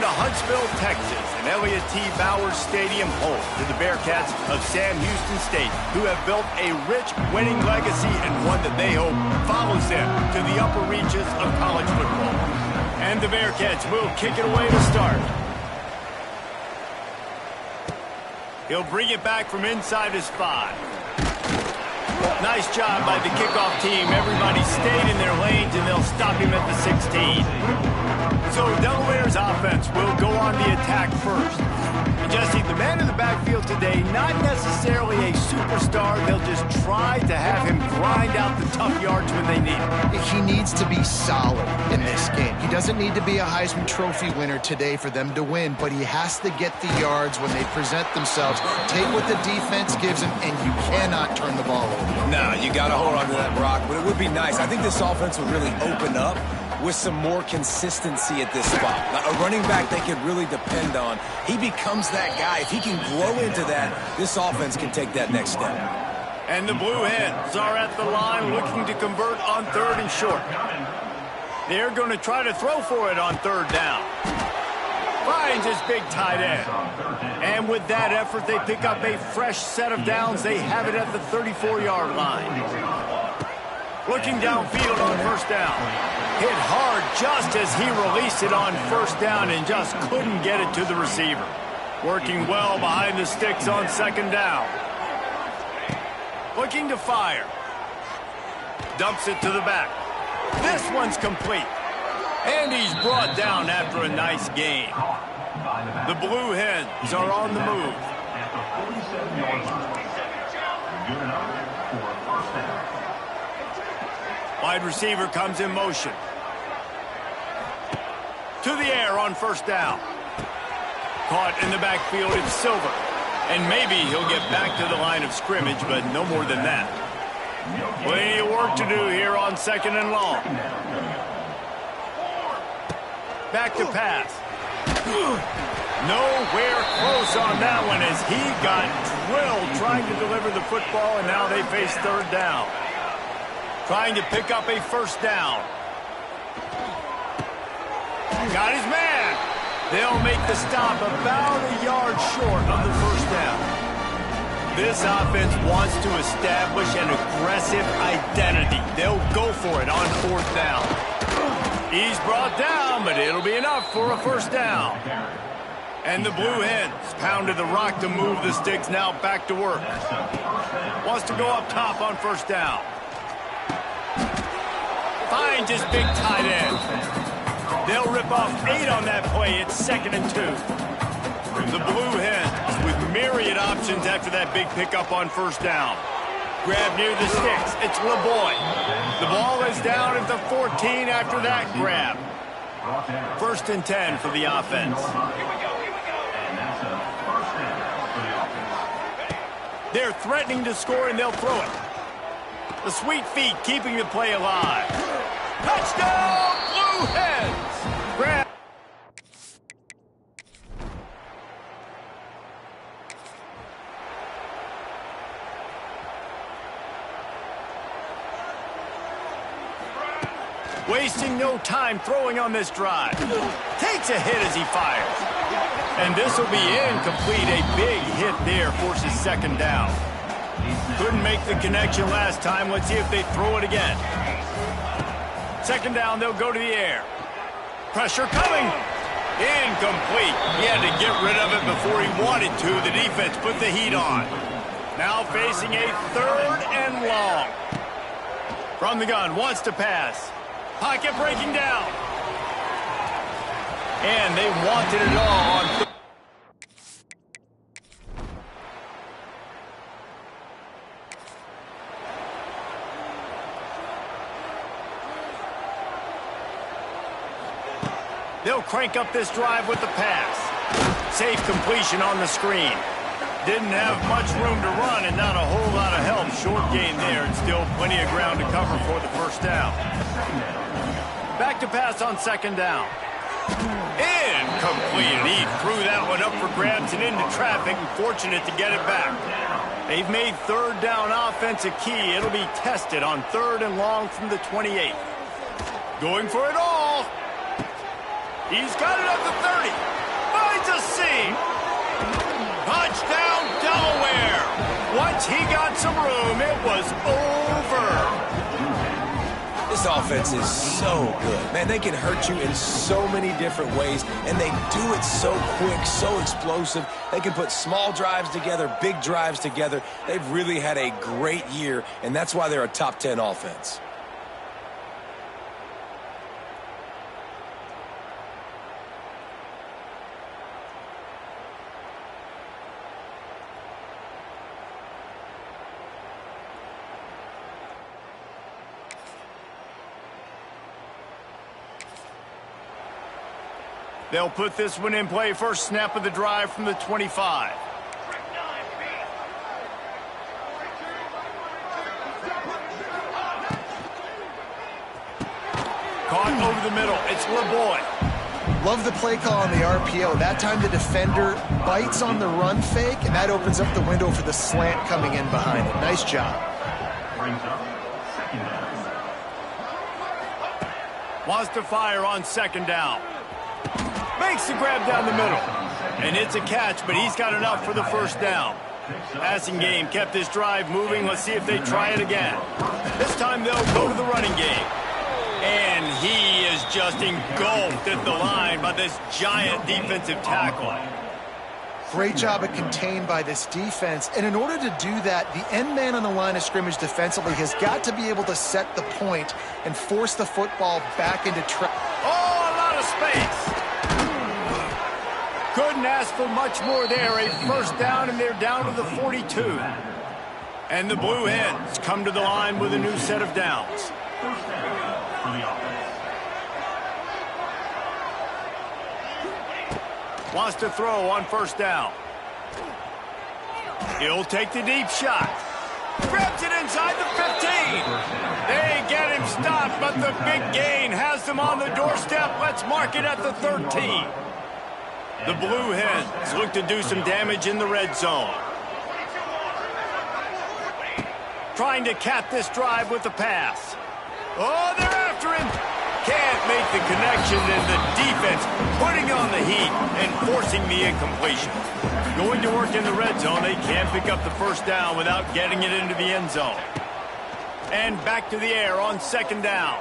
to Huntsville, Texas, and Elliott T. Bowers Stadium, home to the Bearcats of Sam Houston State, who have built a rich winning legacy and one that they hope follows them to the upper reaches of college football. And the Bearcats will kick it away to start. He'll bring it back from inside his 5. Nice job by the kickoff team. Everybody stayed in their lanes, and they'll stop him at the 16. So Delaware's offense will go on the attack first. And Jesse, the man in the backfield today, not necessarily a superstar. They'll just try to have him grind out the tough yards when they need it. He needs to be solid in this game. He doesn't need to be a Heisman Trophy winner today for them to win, but he has to get the yards when they present themselves. Take what the defense gives him, and you cannot turn the ball over. No, you got to hold on to that, Brock, but it would be nice. I think this offense would really open up with some more consistency at this spot. A running back they could really depend on. He becomes that guy. If he can grow into that, this offense can take that next step. And the Blue Hens are at the line looking to convert on 3rd and short. They're going to try to throw for it on 3rd down. Finds his big tight end. And with that effort, they pick up a fresh set of downs. They have it at the 34-yard line. Looking downfield on 1st down. Hit hard just as he released it on 1st down and just couldn't get it to the receiver. Working well behind the sticks on 2nd down. Looking to fire. Dumps it to the back. This one's complete. And he's brought down after a nice gain. The Blue Hens are on the move. Wide receiver comes in motion. To the air on 1st down. Caught in the backfield, it's Silver. And maybe he'll get back to the line of scrimmage, but no more than that. Plenty of work to do here on 2nd and long. Back to pass. Nowhere close on that one as he got drilled trying to deliver the football, and now they face 3rd down. Trying to pick up a 1st down. Got his man. They'll make the stop about a yard short of the 1st down. This offense wants to establish an aggressive identity. They'll go for it on 4th down. He's brought down, but it'll be enough for a 1st down. And the Blue Hens pounded the rock to move the sticks, now back to work. Wants to go up top on 1st down. Finds his big tight end. They'll rip off 8 on that play. It's 2nd and 2. The Blue Hens with myriad options after that big pickup on 1st down. Grab near the sticks. It's LeBoy. The ball is down at the 14 after that grab. 1st and 10 for the offense. They're threatening to score, and they'll throw it. The sweet feet keeping the play alive. Touchdown, Blue Hens! Grab. Wasting no time throwing on this drive. Takes a hit as he fires. And this will be incomplete. A big hit there forces 2nd down. Couldn't make the connection last time. Let's see if they throw it again. 2nd down, they'll go to the air. Pressure coming. Incomplete. He had to get rid of it before he wanted to. The defense put the heat on. Now facing a 3rd and long. From the gun, wants to pass. Pocket breaking down. And they wanted it all on. They'll crank up this drive with the pass. Safe completion on the screen. Didn't have much room to run and not a whole lot of help. Short gain there and still plenty of ground to cover for the 1st down. Back to pass on 2nd down. Incomplete. He threw that one up for grabs and into traffic, and fortunate to get it back. They've made 3rd down offense a key. It'll be tested on 3rd and long from the 28. Going for it all. He's got it up to 30. Finds a seam. Touchdown, Delaware. Once he got some room, it was over. This offense is so good. Man, they can hurt you in so many different ways, and they do it so quick, so explosive. They can put small drives together, big drives together. They've really had a great year, and that's why they're a top 10 offense. They'll put this one in play first snap of the drive from the 25. Caught over the middle. It's LeBoy. Love the play call on the RPO. That time the defender bites on the run fake, and that opens up the window for the slant coming in behind it. Nice job. Wants to fire on second down. Makes the grab down the middle. And it's a catch, but he's got enough for the first down. Passing game kept this drive moving. Let's see if they try it again. This time they'll go to the running game. And he is just engulfed at the line by this giant defensive tackle. Great job at contained by this defense. And in order to do that, the end man on the line of scrimmage defensively has got to be able to set the point and force the football back into track. Oh, a lot of space. Couldn't ask for much more there. A first down, and they're down to the 42. And the Blue Hens come to the line with a new set of downs. Wants to throw on first down. He'll take the deep shot. Grabs it inside the 15. They get him stopped, but the big gain has them on the doorstep. Let's mark it at the 13. The Blue Hens look to do some damage in the red zone. Trying to cap this drive with the pass. Oh, they're after him. Can't make the connection, and the defense putting on the heat and forcing the incompletion. Going to work in the red zone, they can't pick up the first down without getting it into the end zone. And back to the air on second down.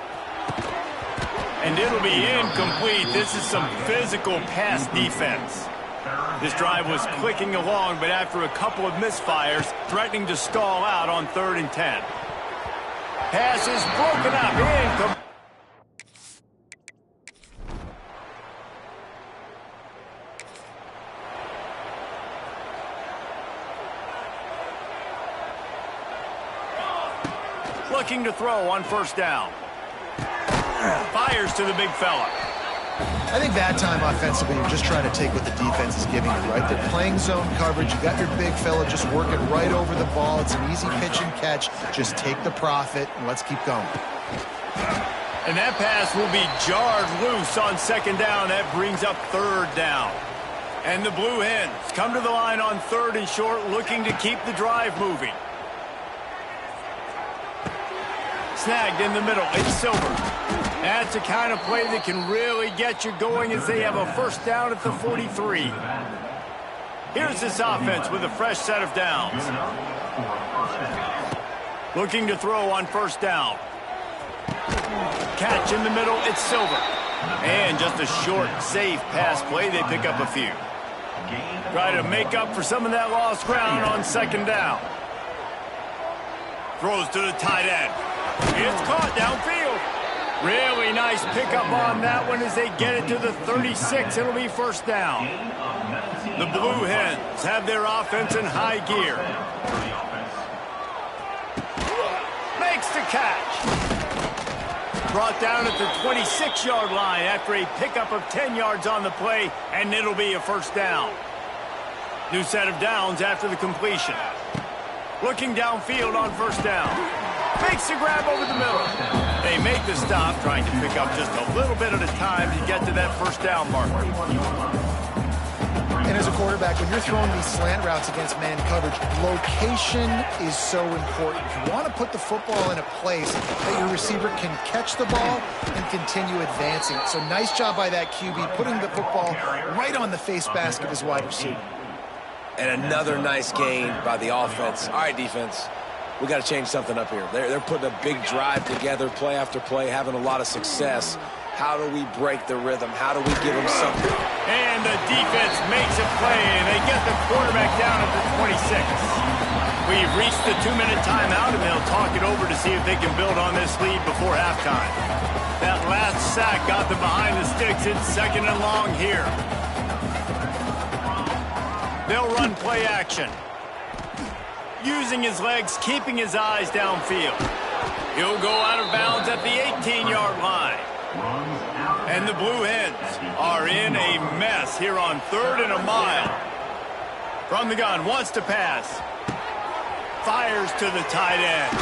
And it'll be incomplete. This is some physical pass defense. This drive was clicking along, but after a couple of misfires, threatening to stall out on 3rd and 10. Pass is broken up. Incomplete. Looking to throw on first down. Fires to the big fella. I think that time offensively, you're just trying to take what the defense is giving you, right? They're playing zone coverage. You got your big fella just working right over the ball. It's an easy pitch and catch. Just take the profit, and let's keep going. And that pass will be jarred loose on second down. That brings up 3rd down. And the Blue Hens come to the line on 3rd and short, looking to keep the drive moving. Snagged in the middle. It's Silver. That's the kind of play that can really get you going as they have a first down at the 43. Here's this offense with a fresh set of downs. Looking to throw on first down. Catch in the middle. It's Silver. And just a short, safe pass play. They pick up a few. Try to make up for some of that lost ground on second down. Throws to the tight end. It's caught downfield. Really nice pickup on that one as they get it to the 36. It'll be first down. The Blue Hens have their offense in high gear. Makes the catch. Brought down at the 26-yard line after a pickup of 10 yards on the play, and it'll be a first down. New set of downs after the completion. Looking downfield on first down. Makes the grab over the middle. They make the stop, trying to pick up just a little bit at a time to get to that first down marker. And as a quarterback, when you're throwing these slant routes against man coverage, location is so important. You want to put the football in a place that your receiver can catch the ball and continue advancing. So nice job by that QB, putting the football right on the face mask of his wide receiver. And another nice gain by the offense. All right, defense, we got to change something up here. They're putting a big drive together, play after play, having a lot of success. How do we break the rhythm? How do we give them something? And the defense makes a play, and they get the quarterback down at the 26. We've reached the 2-minute timeout, and they'll talk it over to see if they can build on this lead before halftime. That last sack got them behind the sticks. It's 2nd and long here. They'll run play action. Using his legs, keeping his eyes downfield. He'll go out of bounds at the 18-yard line. And the Blue Hens are in a mess here on 3rd and a mile. From the gun, wants to pass. Fires to the tight end.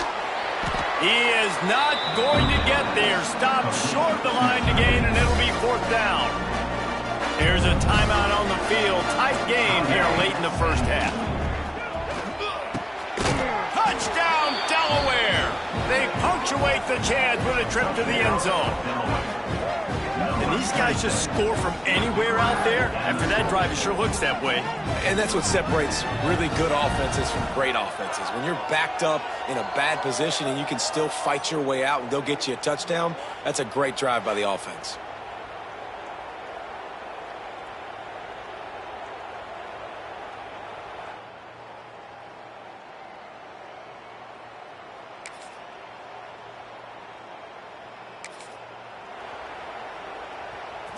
He is not going to get there. Stopped short of the line to gain, and it'll be 4th down. There's a timeout on the field. Tight game here late in the first half. Touchdown, Delaware! They punctuate the chance with a trip to the end zone. And these guys just score from anywhere out there. After that drive, it sure looks that way. And that's what separates really good offenses from great offenses. When you're backed up in a bad position and you can still fight your way out and go get you a touchdown, that's a great drive by the offense.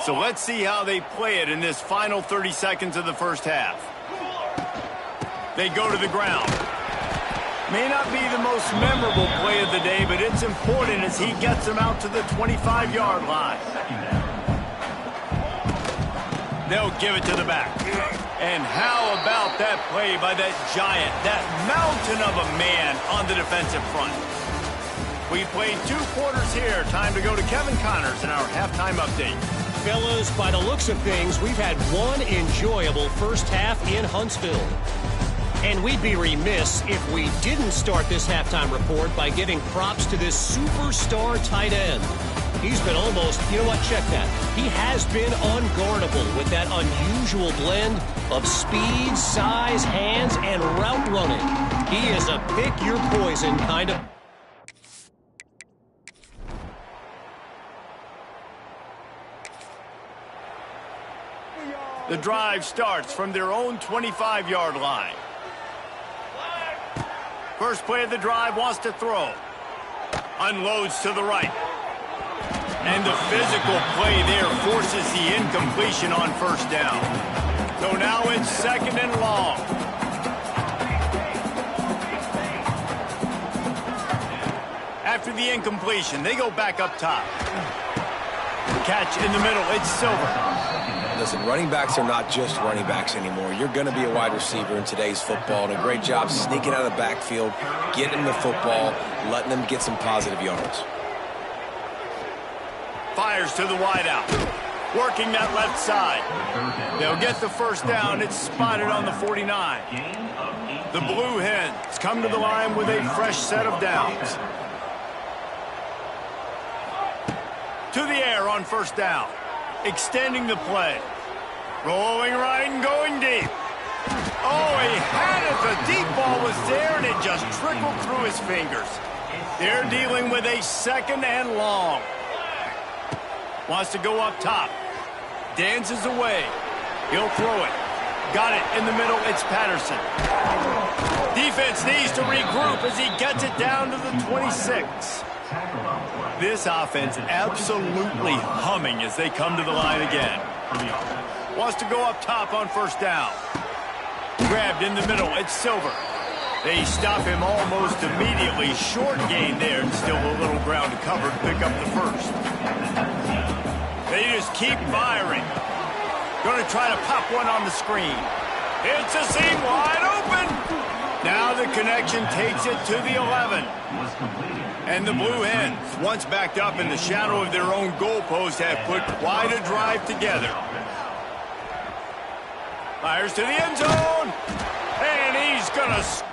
So let's see how they play it in this final 30 seconds of the first half. They go to the ground. May not be the most memorable play of the day, but it's important as he gets them out to the 25-yard line. They'll give it to the back. And how about that play by that giant, that mountain of a man on the defensive front? We played 2 quarters here. Time to go to Kevin Connors in our halftime update. Fellas, by the looks of things, we've had one enjoyable first half in Huntsville. And we'd be remiss if we didn't start this halftime report by giving props to this superstar tight end. He's been almost, you know what, check that. He has been unguardable with that unusual blend of speed, size, hands, and route running. He is a pick-your-poison kind of... The drive starts from their own 25-yard line. First play of the drive, wants to throw. Unloads to the right. And the physical play there forces the incompletion on first down. So now it's 2nd and long. After the incompletion, they go back up top. Catch in the middle, it's Silver. Listen, running backs are not just running backs anymore. You're going to be a wide receiver in today's football, and a great job sneaking out of the backfield, getting the football, letting them get some positive yards. Fires to the wideout, working that left side. They'll get the first down. It's spotted on the 49. The Blue Hens come to the line with a fresh set of downs. To the air on first down. Extending the play. Rolling right and going deep. Oh, he had it. The deep ball was there, and it just trickled through his fingers. They're dealing with a 2nd and long. Wants to go up top. Dances away. He'll throw it. Got it in the middle. It's Patterson. Defense needs to regroup as he gets it down to the 26. This offense absolutely humming as they come to the line again. Wants to go up top on first down. Grabbed in the middle. It's Silver. They stop him almost immediately. Short gain there, and still a little ground to cover to pick up the first. They just keep firing. Going to try to pop one on the screen. It's a seam wide open. Now the connection takes it to the 11. And the Blue Hens, once backed up in the shadow of their own goalpost, have put quite a drive together. Fires to the end zone. And he's going to score.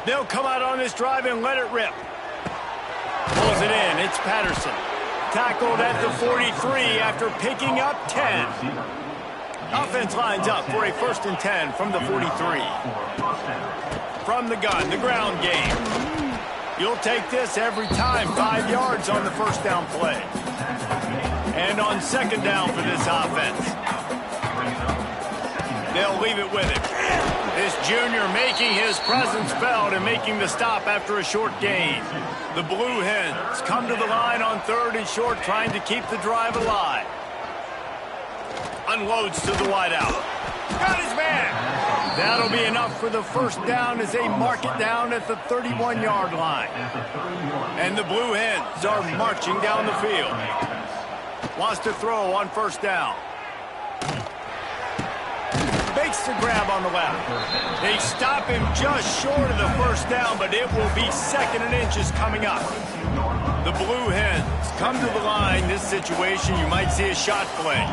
They'll come out on this drive and let it rip. Pulls it in. It's Patterson. Tackled at the 43 after picking up 10. Offense lines up for a 1st and 10 from the 43. From the gun, the ground game. You'll take this every time. 5 yards on the 1st down play. And on 2nd down for this offense. They'll leave it with him. This junior making his presence felt and making the stop after a short gain. The Blue Hens come to the line on 3rd and short, trying to keep the drive alive. Unloads to the wideout. Got his man. That'll be enough for the 1st down as they mark it down at the 31-yard line. And the Blue Hens are marching down the field. Wants to throw on 1st down. Makes the grab on the left. They stop him just short of the 1st down, but it will be 2nd and inches coming up. The Blue Hens come to the line. This situation, you might see a shot play.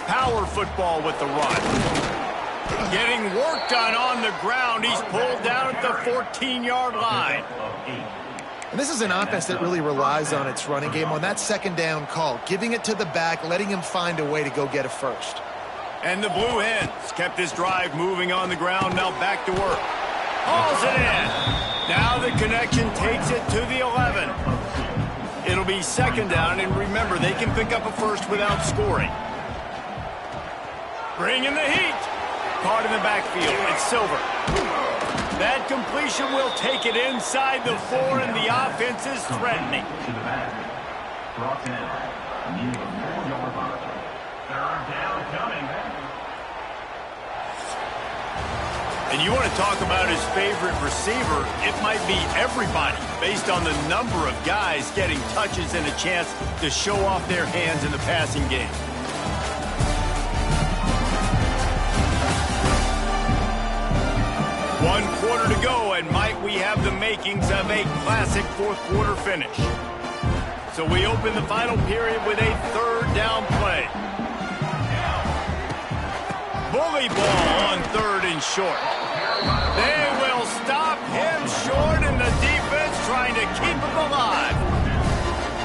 Power football with the run. Getting work done on the ground. He's pulled down at the 14-yard line. And this is an offense that really relies on its running game on that 2nd down call, giving it to the back, letting him find a way to go get a 1st. And the Blue Hens kept this drive moving on the ground. Now back to work. Hauls it in. Now the connection takes it to the 11. It'll be 2nd down, and remember, they can pick up a 1st without scoring. Bring in the heat. Caught in the backfield. It's Silver. That completion will take it inside the 4, and the offense is threatening. And you want to talk about his favorite receiver, it might be everybody, based on the number of guys getting touches and a chance to show off their hands in the passing game. One quarter to go, and might we have the makings of a classic 4th quarter finish. So we open the final period with a 3rd down play. Bully ball on 3rd and short. They will stop him short, and the defense trying to keep him alive.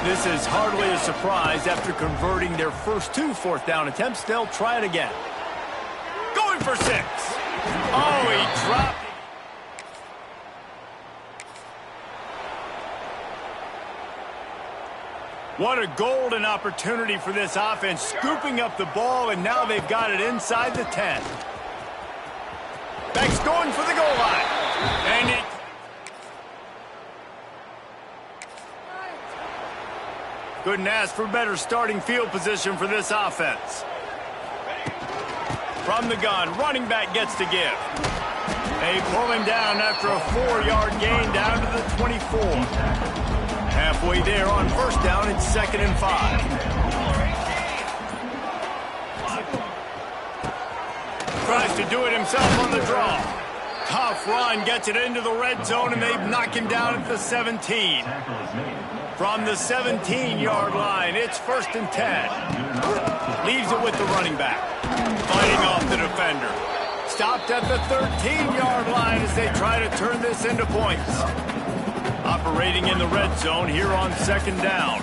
This is hardly a surprise. After converting their first 2 4th down attempts, they'll try it again. Going for 6. Oh, he dropped it. What a golden opportunity for this offense, scooping up the ball, and now they've got it inside the 10. Beck's going for the goal line. And it... Couldn't ask for better starting field position for this offense. From the gun, running back gets to give. They pull him down after a 4-yard gain down to the 24. Halfway there on 1st down, it's 2nd and 5. Tries to do it himself on the draw. Tough run, gets it into the red zone, and they knock him down at the 17. From the 17-yard line, it's 1st and 10. Leaves it with the running back. Fighting off the defender. Stopped at the 13-yard line as they try to turn this into points. Operating in the red zone here on 2nd down.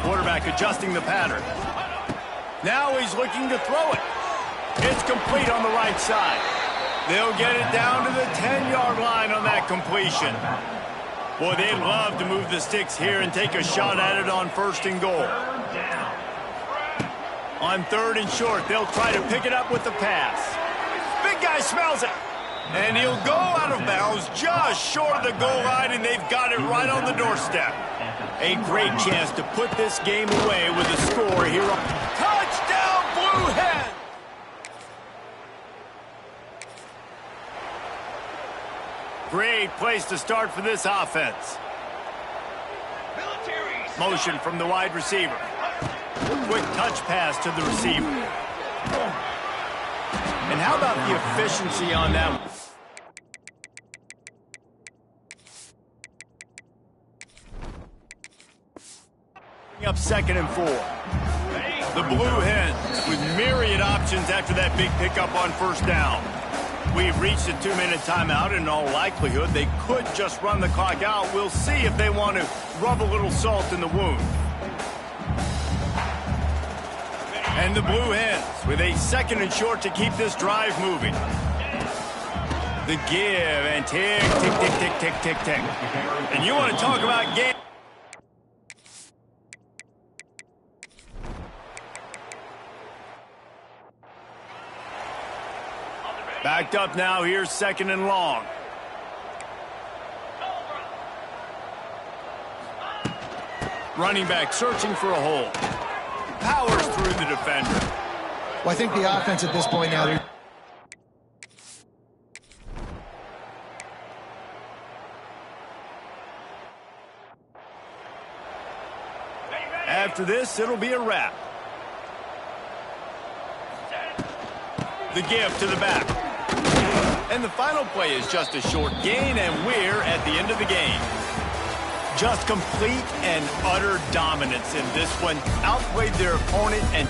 Quarterback adjusting the pattern. Now he's looking to throw it. It's complete on the right side. They'll get it down to the 10-yard line on that completion. Boy, they'd love to move the sticks here and take a shot at it on 1st and goal. On 3rd and short, they'll try to pick it up with the pass. Big guy smells it. And he'll go out of bounds just short of the goal line, and they've got it right on the doorstep. A great chance to put this game away with a score here. Touchdown, Blue Hens! Great place to start for this offense. Motion from the wide receiver. Quick touch pass to the receiver. And how about the efficiency on that one? Up 2nd and 4. The Blue Hens with myriad options after that big pickup on 1st down. We've reached a 2-minute timeout, and in all likelihood, they could just run the clock out. We'll see if they want to rub a little salt in the wound. And the Blue Hens with a 2nd and short to keep this drive moving. The give and tick, tick, tick, tick, tick, tick, tick. And you want to talk about game. Backed up now, here's 2nd and long. Running back searching for a hole. Powers through the defender. Well, I think the offense at this point now, after this, it'll be a wrap. The give to the back. And the final play is just a short gain, and we're at the end of the game. Just complete and utter dominance in this one. Outplayed their opponent and...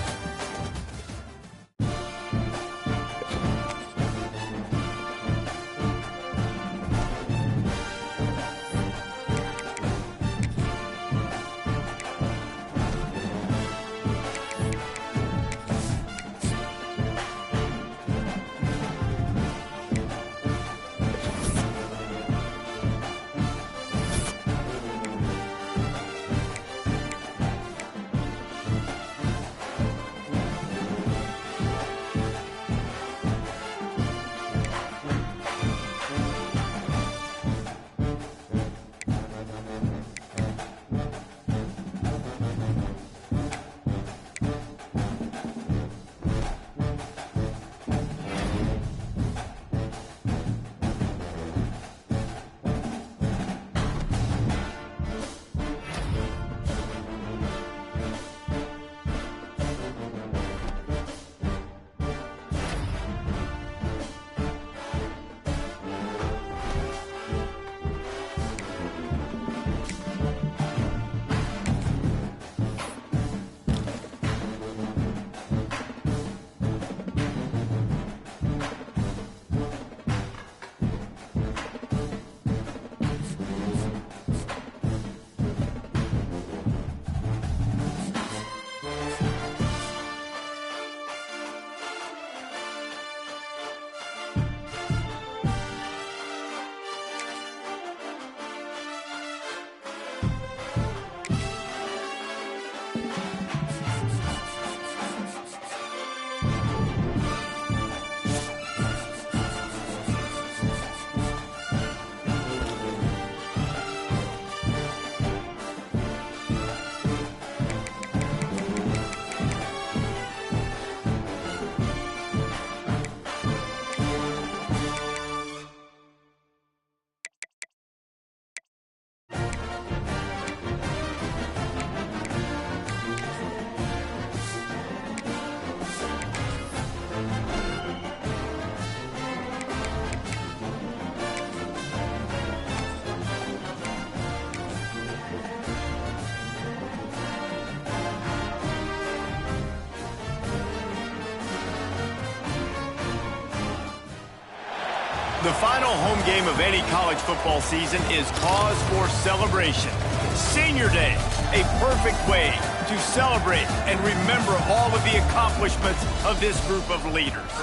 The final home game of any college football season is cause for celebration. Senior Day, a perfect way to celebrate and remember all of the accomplishments of this group of leaders.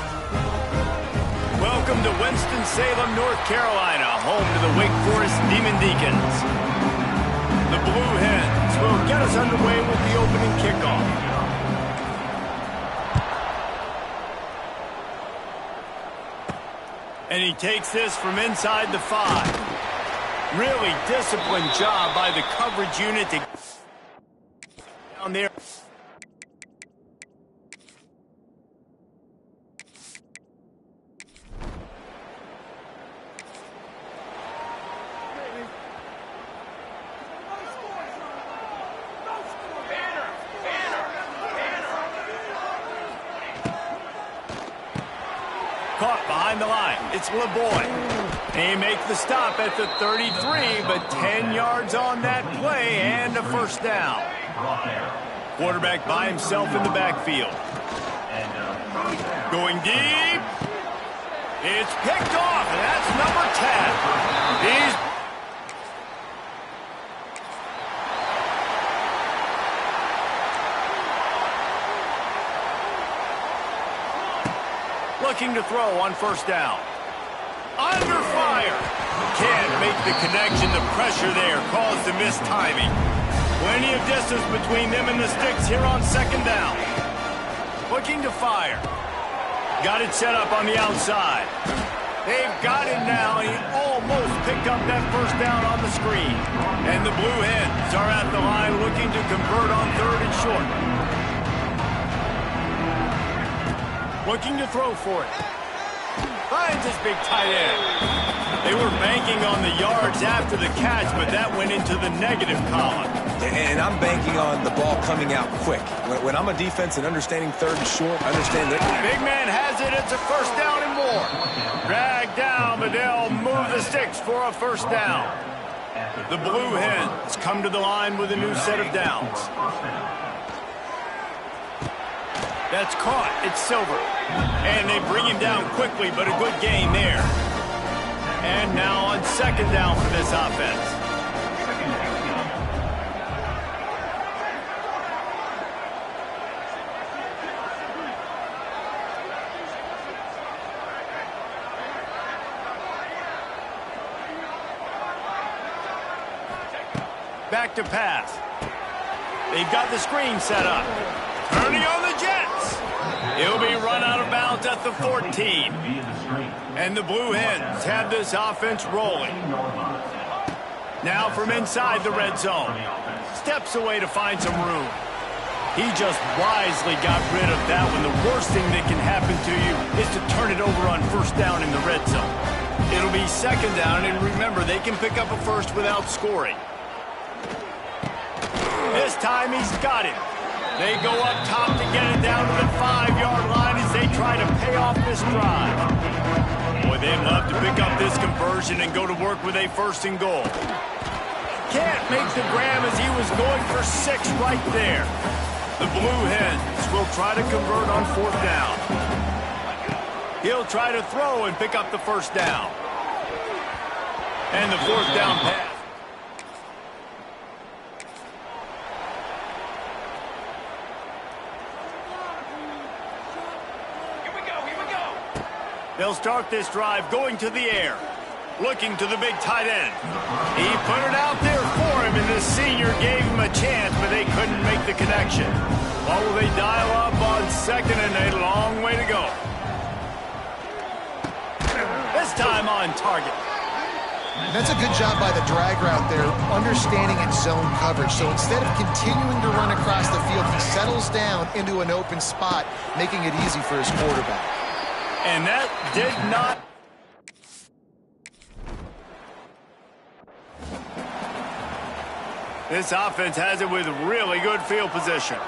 Welcome to Winston-Salem, North Carolina, home to the Wake Forest Demon Deacons. The Blue Hens will get us underway with the opening kickoff. And he takes this from inside the 5. Really disciplined job by the coverage unit to down there. Caught behind the line. It's LeBoy. They make the stop at the 33, but 10 yards on that play and a first down. Quarterback by himself in the backfield. Going deep. It's picked off, and that's number 10. He's looking to throw on first down. Under fire. Can't make the connection. The pressure there caused the missed timing. Plenty of distance between them and the sticks here on second down. Looking to fire. Got it set up on the outside. They've got it now, and he almost picked up that first down on the screen. And the Blue Hens are at the line looking to convert on third and short. Looking to throw for it. Finds his big tight end. They were banking on the yards after the catch, but that went into the negative column. And I'm banking on the ball coming out quick. When I'm a defense and understanding third and short, I understand that. Big man has it. It's a first down and more. Dragged down, but they'll move the sticks for a first down. The Blue Hens come to the line with a new set of downs. That's caught. It's Silver. And they bring him down quickly, but a good gain there. And now on second down for this offense. Back to pass. They've got the screen set up. Turning on the Jets. He'll be run out of bounds at the 14. And the Blue Hens have this offense rolling. Now from inside the red zone. Steps away to find some room. He just wisely got rid of that one. The worst thing that can happen to you is to turn it over on first down in the red zone. It'll be second down, and remember, they can pick up a first without scoring. This time he's got it. They go up top to get it down to the 5-yard line as they try to pay off this drive. Boy, they'd love to pick up this conversion and go to work with a first and goal. Can't make the grab as he was going for 6 right there. The Blue Hens will try to convert on fourth down. He'll try to throw and pick up the first down. And the fourth down pass. They'll start this drive going to the air. Looking to the big tight end. He put it out there for him, and the senior gave him a chance, but they couldn't make the connection. What will they dial up on second and a long way to go? This time on target. That's a good job by the drag route there, understanding its zone coverage. So instead of continuing to run across the field, he settles down into an open spot, making it easy for his quarterback. And that did not. This offense has it with really good field position.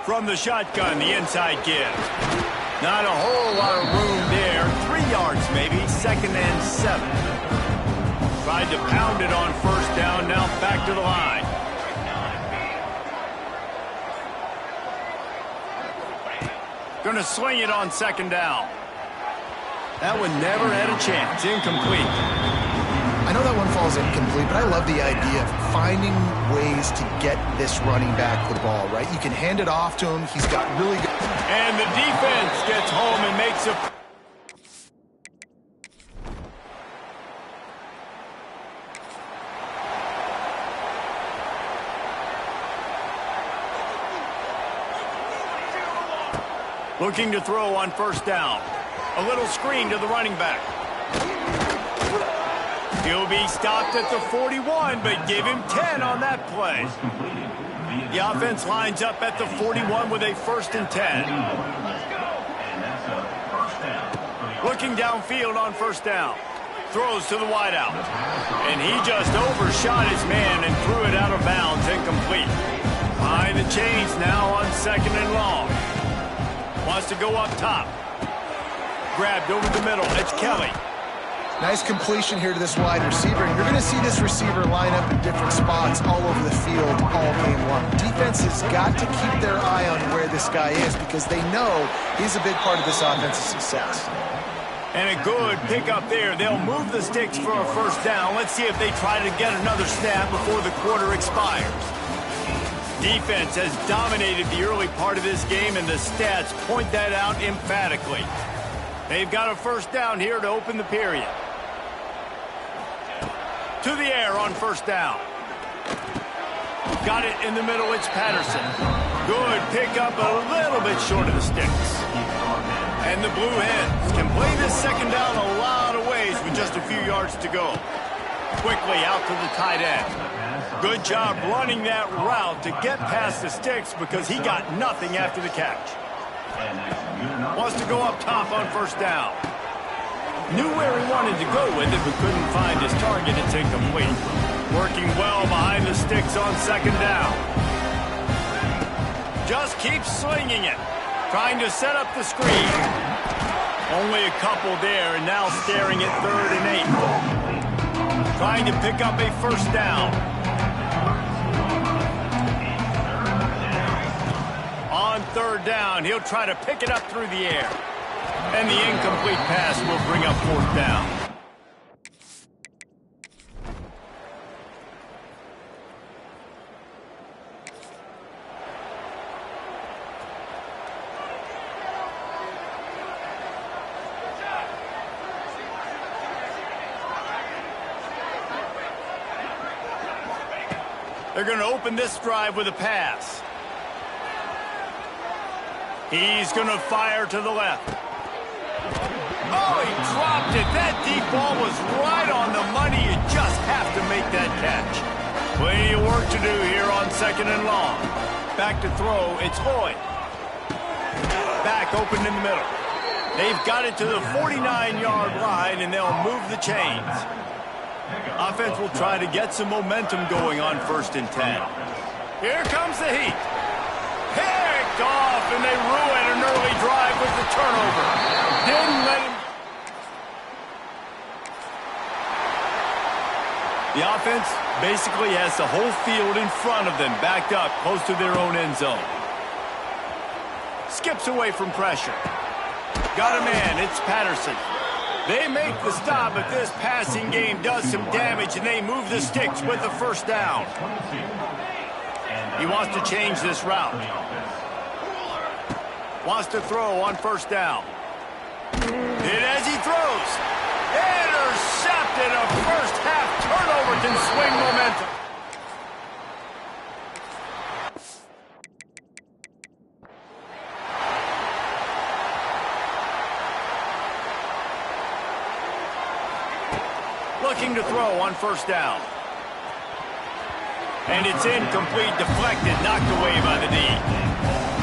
From the shotgun, the inside give. Not a whole lot of room there. 3 yards maybe, second and 7. Tried to pound it on first down, now back to the line. Going to swing it on second down. That one never had a chance. Incomplete. I know that one falls incomplete, but I love the idea of finding ways to get this running back the ball, right? You can hand it off to him. He's got really good... And the defense gets home and makes a... Looking to throw on first down. A little screen to the running back. He'll be stopped at the 41, but give him 10 on that play. The offense lines up at the 41 with a first and 10. Looking downfield on first down. Throws to the wideout. And he just overshot his man and threw it out of bounds, incomplete. Behind the chains now on second and long. Wants to go up top. Grabbed over the middle. It's Kelly. Nice completion here to this wide receiver. And you're going to see this receiver line up in different spots all over the field all game long. Defense has got to keep their eye on where this guy is because they know he's a big part of this offensive success. And a good pickup there. They'll move the sticks for a first down. Let's see if they try to get another snap before the quarter expires. Defense has dominated the early part of this game, and the stats point that out emphatically. They've got a first down here to open the period. To the air on first down. Got it in the middle. It's Patterson. Good pickup, a little bit short of the sticks. And the Blue Hens can play this second down a lot of ways with just a few yards to go. Quickly out to the tight end. Good job running that route to get past the sticks because he got nothing after the catch. Wants to go up top on first down. Knew where he wanted to go with it, but couldn't find his target. It's incomplete. Working well behind the sticks on second down. Just keeps slinging it. Trying to set up the screen. Only a couple there, and now staring at 3rd and 8. Trying to pick up a first down. On 3rd down, he'll try to pick it up through the air. And the incomplete pass will bring up 4th down. They're going to open this drive with a pass. He's going to fire to the left. Oh, he dropped it. That deep ball was right on the money. You just have to make that catch. Plenty of work to do here on 2nd and long. Back to throw. It's Hoy. Back open in the middle. They've got it to the 49-yard line, and they'll move the chains. Offense will try to get some momentum going on 1st and 10. Here comes the heat. Picked off, and they ruin an early drive with the turnover. Didn't let him. The offense basically has the whole field in front of them, backed up close to their own end zone. Skips away from pressure. Got a man. It's Patterson. They make the stop, but this passing game does some damage, and they move the sticks with the first down. He wants to change this route. Wants to throw on first down. And as he throws, intercepted. A first-half turnover can swing momentum. Looking to throw on first down. And it's incomplete, deflected, knocked away by the D.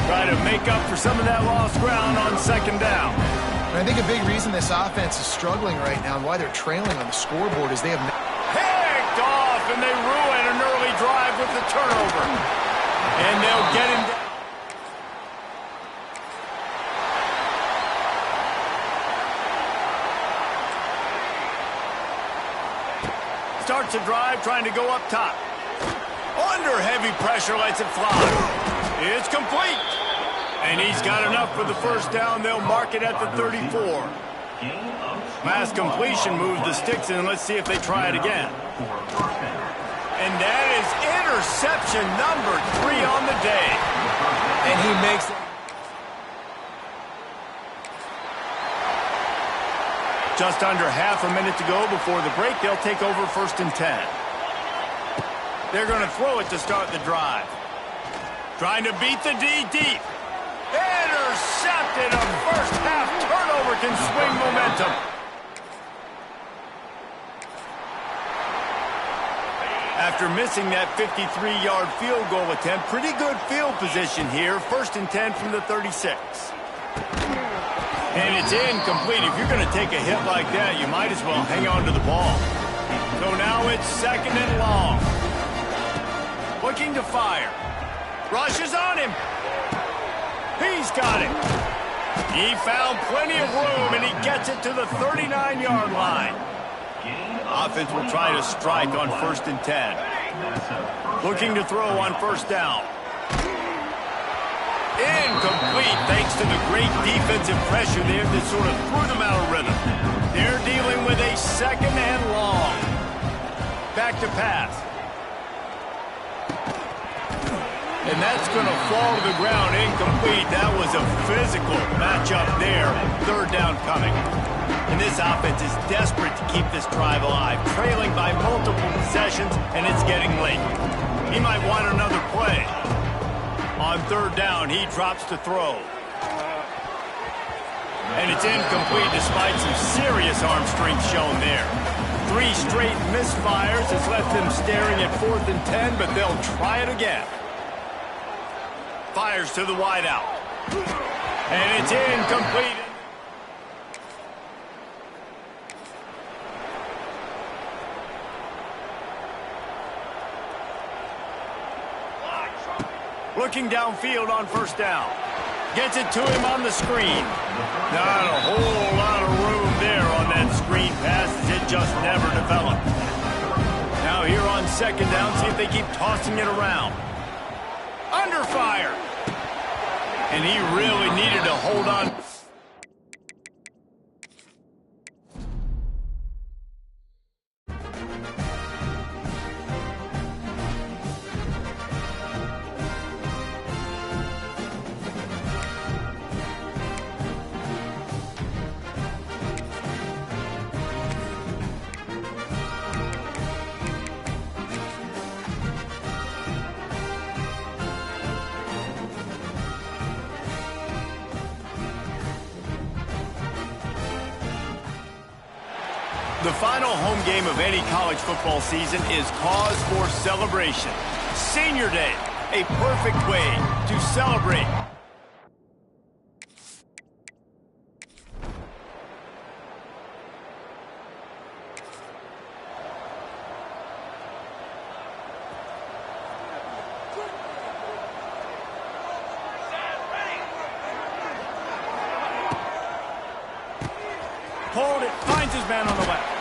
Try to make up for some of that lost ground on 2nd down. And I think a big reason this offense is struggling right now and why they're trailing on the scoreboard is they have... Picked off, and they ruin an early drive with the turnover. And they'll get him down. Starts a drive, trying to go up top. Under heavy pressure, lets it fly. It's complete. And he's got enough for the first down. They'll mark it at the 34. Pass completion moves the sticks in. Let's see if they try it again. And that is interception number 3 on the day. And he makes it. Just under half a minute to go before the break. They'll take over 1st and 10. They're going to throw it to start the drive. Trying to beat the D deep. Intercepted. A first-half turnover can swing momentum. After missing that 53-yard field goal attempt, pretty good field position here. 1st and 10 from the 36. And it's incomplete. If you're going to take a hit like that, you might as well hang on to the ball. So now it's 2nd and long. Looking to fire. Rushes on him. He's got it. He found plenty of room, and he gets it to the 39-yard line. Offense will try to strike on 1st and 10. Looking to throw on 1st down. Incomplete thanks to the great defensive pressure there that sort of threw them out of rhythm. They're dealing with a 2nd and long. Back to pass. And that's going to fall to the ground incomplete. That was a physical matchup there. 3rd down coming. And this offense is desperate to keep this drive alive, trailing by multiple possessions, and it's getting late. He might want another play. On 3rd down, he drops to throw. And it's incomplete despite some serious arm strength shown there. 3 straight misfires has left them staring at 4th and 10, but they'll try it again. Fires to the wideout. And it's incomplete. Looking downfield on 1st down. Gets it to him on the screen. Not a whole lot of room there on that screen pass as it just never developed. Now here on 2nd down, see if they keep tossing it around. Under fire. And he really needed to hold on. The final home game of any college football season is cause for celebration. Senior Day, a perfect way to celebrate. Pulled it, finds his man on the left.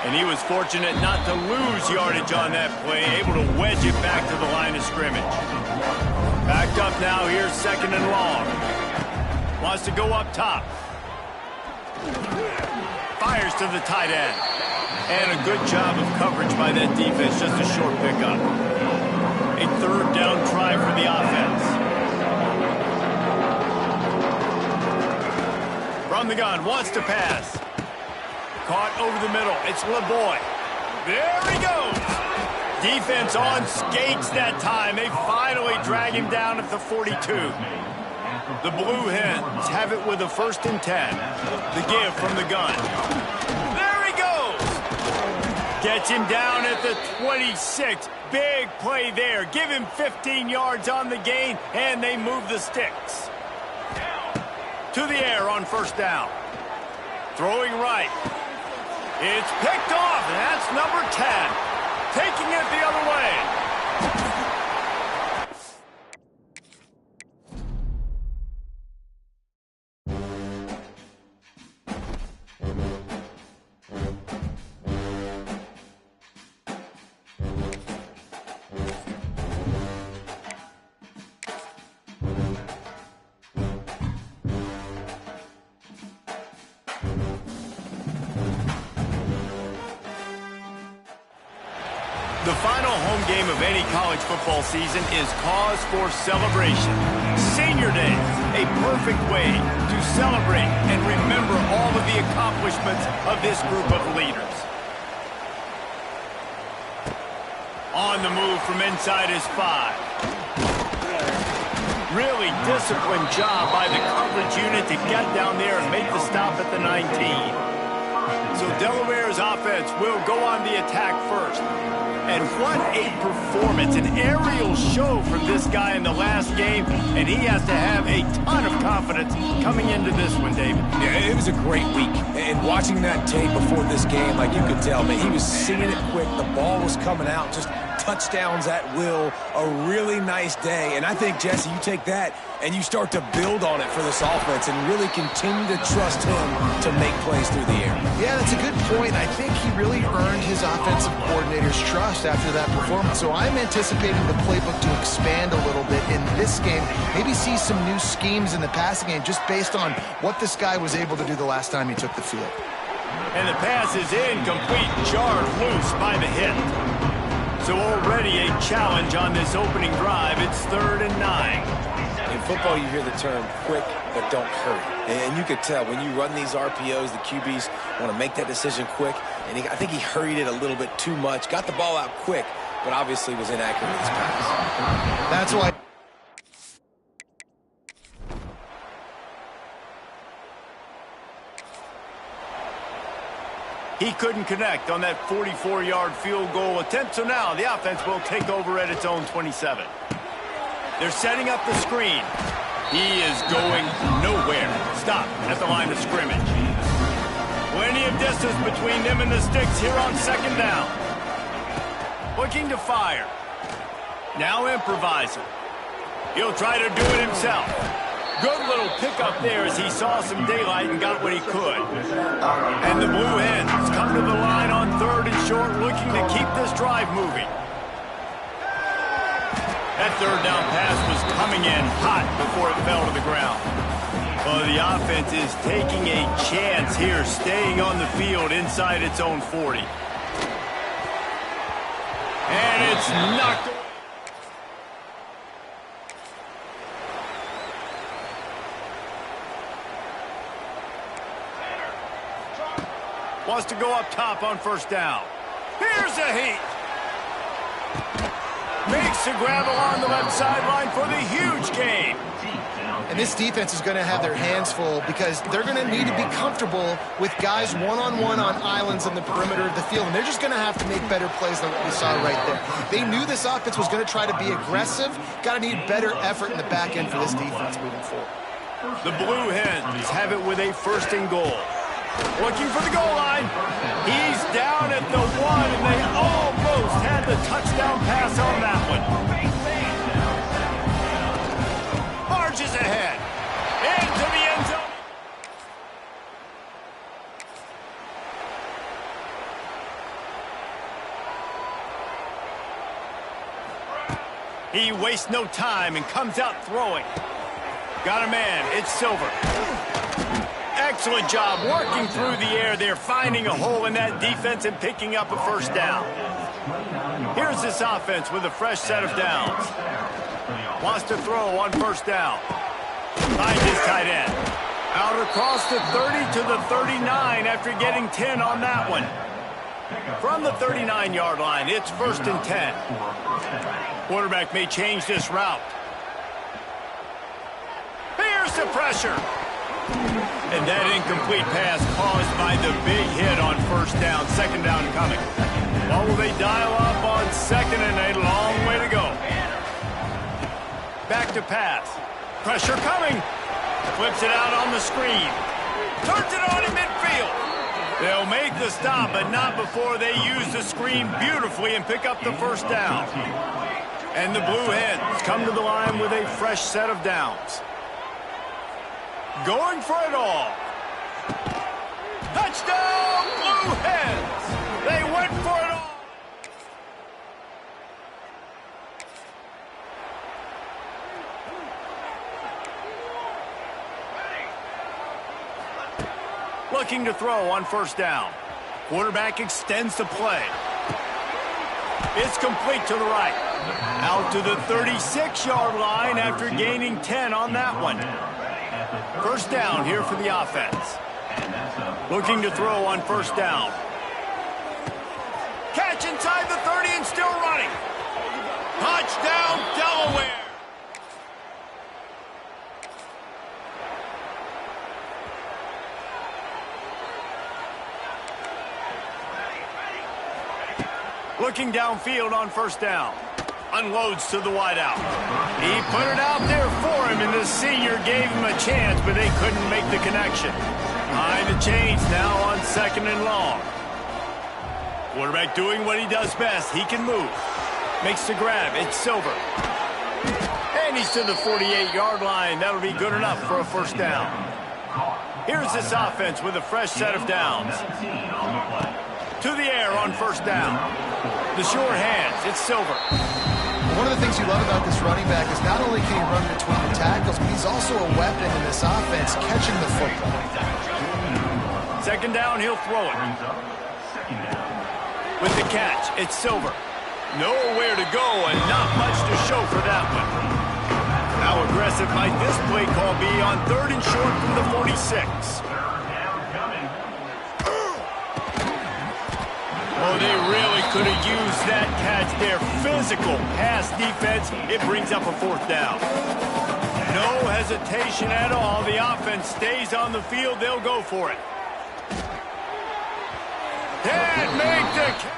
And he was fortunate not to lose yardage on that play, able to wedge it back to the line of scrimmage. Backed up now, here's 2nd and long. Wants to go up top. Fires to the tight end. And a good job of coverage by that defense, just a short pickup. A 3rd down try for the offense. From the gun, wants to pass. Caught over the middle. It's LeBoy. There he goes. Defense on skates that time. They finally drag him down at the 42. The Blue Hens have it with a 1st and 10. The give from the gun. There he goes. Gets him down at the 26. Big play there. Give him 15 yards on the gain, and they move the sticks. To the air on 1st down. Throwing right. It's picked off, and that's number 10. Taking it the other way. The final home game of any college football season is cause for celebration. Senior Day, a perfect way to celebrate and remember all of the accomplishments of this group of leaders. On the move from inside his 5. Really disciplined job by the coverage unit to get down there and make the stop at the 19. So Delaware's offense will go on the attack first. And what a performance, an aerial show from this guy in the last game, and he has to have a ton of confidence coming into this one, David. Yeah, it was a great week, and watching that tape before this game, like you could tell, man, he was seeing it quick, the ball was coming out, just touchdowns at will, a really nice day. And I think, Jesse, you take that and you start to build on it for this offense and really continue to trust him to make plays through the air. Yeah, that's a good point. I think he really earned his offensive coordinator's trust after that performance. So I'm anticipating the playbook to expand a little bit in this game. Maybe see some new schemes in the passing game just based on what this guy was able to do the last time he took the field. And the pass is incomplete, jarred loose by the hit. So already a challenge on this opening drive. It's 3rd and 9. In football, you hear the term quick, but don't hurry. And you could tell when you run these RPOs, the QBs want to make that decision quick. And I think he hurried it a little bit too much, got the ball out quick, but obviously was inaccurate with his pass. That's why. He couldn't connect on that 44-yard field goal attempt, so now the offense will take over at its own 27. They're setting up the screen. He is going nowhere. Stop at the line of scrimmage. Plenty of distance between them and the sticks here on 2nd down. Looking to fire. Now improvising. He'll try to do it himself. Good little pickup there as he saw some daylight and got what he could. And the Blue Hens come to the line on 3rd and short, looking to keep this drive moving. That 3rd down pass was coming in hot before it fell to the ground. Well, the offense is taking a chance here, staying on the field inside its own 40. And it's knocked away. Wants to go up top on 1st down. Here's a heat. Makes the grab along the left sideline for the huge gain. And this defense is going to have their hands full because they're going to need to be comfortable with guys one-on-one on islands in the perimeter of the field. And they're just going to have to make better plays than what we saw right there. They knew this offense was going to try to be aggressive. Got to need better effort in the back end for this defense moving forward. The Blue Hens have it with a 1st and goal. Looking for the goal line. He's down at the 1, and they almost had the touchdown pass on that one. Marches ahead. Into the end zone. He wastes no time and comes out throwing. Got a man. It's Silver. Excellent job working through the air there, finding a hole in that defense and picking up a 1st down. Here's this offense with a fresh set of downs. Wants to throw on 1st down. Finds his tight end. Out across the 30 to the 39 after getting 10 on that one. From the 39-yard line, it's 1st and 10. Quarterback may change this route. Here's the pressure. And that incomplete pass caused by the big hit on 1st down. 2nd down coming. What will they dial up on 2nd and a long way to go? Back to pass. Pressure coming. Flips it out on the screen. Turns it on in midfield. They'll make the stop, but not before they use the screen beautifully and pick up the 1st down. And the Blue Hens come to the line with a fresh set of downs. Going for it all. Touchdown, Blue Hens. They went for it all. Looking to throw on 1st down. Quarterback extends the play. It's complete to the right. Out to the 36-yard line after gaining 10 on that one. 1st down here for the offense. Looking to throw on 1st down. Catch inside the 30 and still running. Touchdown, Delaware. Looking downfield on 1st down. Unloads to the wideout. He put it out there for him, and the senior gave him a chance, but they couldn't make the connection. Behind the chains now on 2nd and long. Quarterback doing what he does best. He can move. Makes the grab. It's Silver. And he's to the 48-yard line. That'll be good enough for a first down. Here's this offense with a fresh set of downs. To the air on first down. The sure hands. It's Silver. One of the things you love about this running back is not only can he run between the tackles, but he's also a weapon in this offense, catching the football. Second down, he'll throw it. With the catch, it's Silver. Nowhere to go and not much to show for that one. How aggressive might this play call be on 3rd and short from the 46? Oh, they really could have used that catch there. Physical pass defense. It brings up a fourth down. No hesitation at all. The offense stays on the field. They'll go for it. Can't make the catch.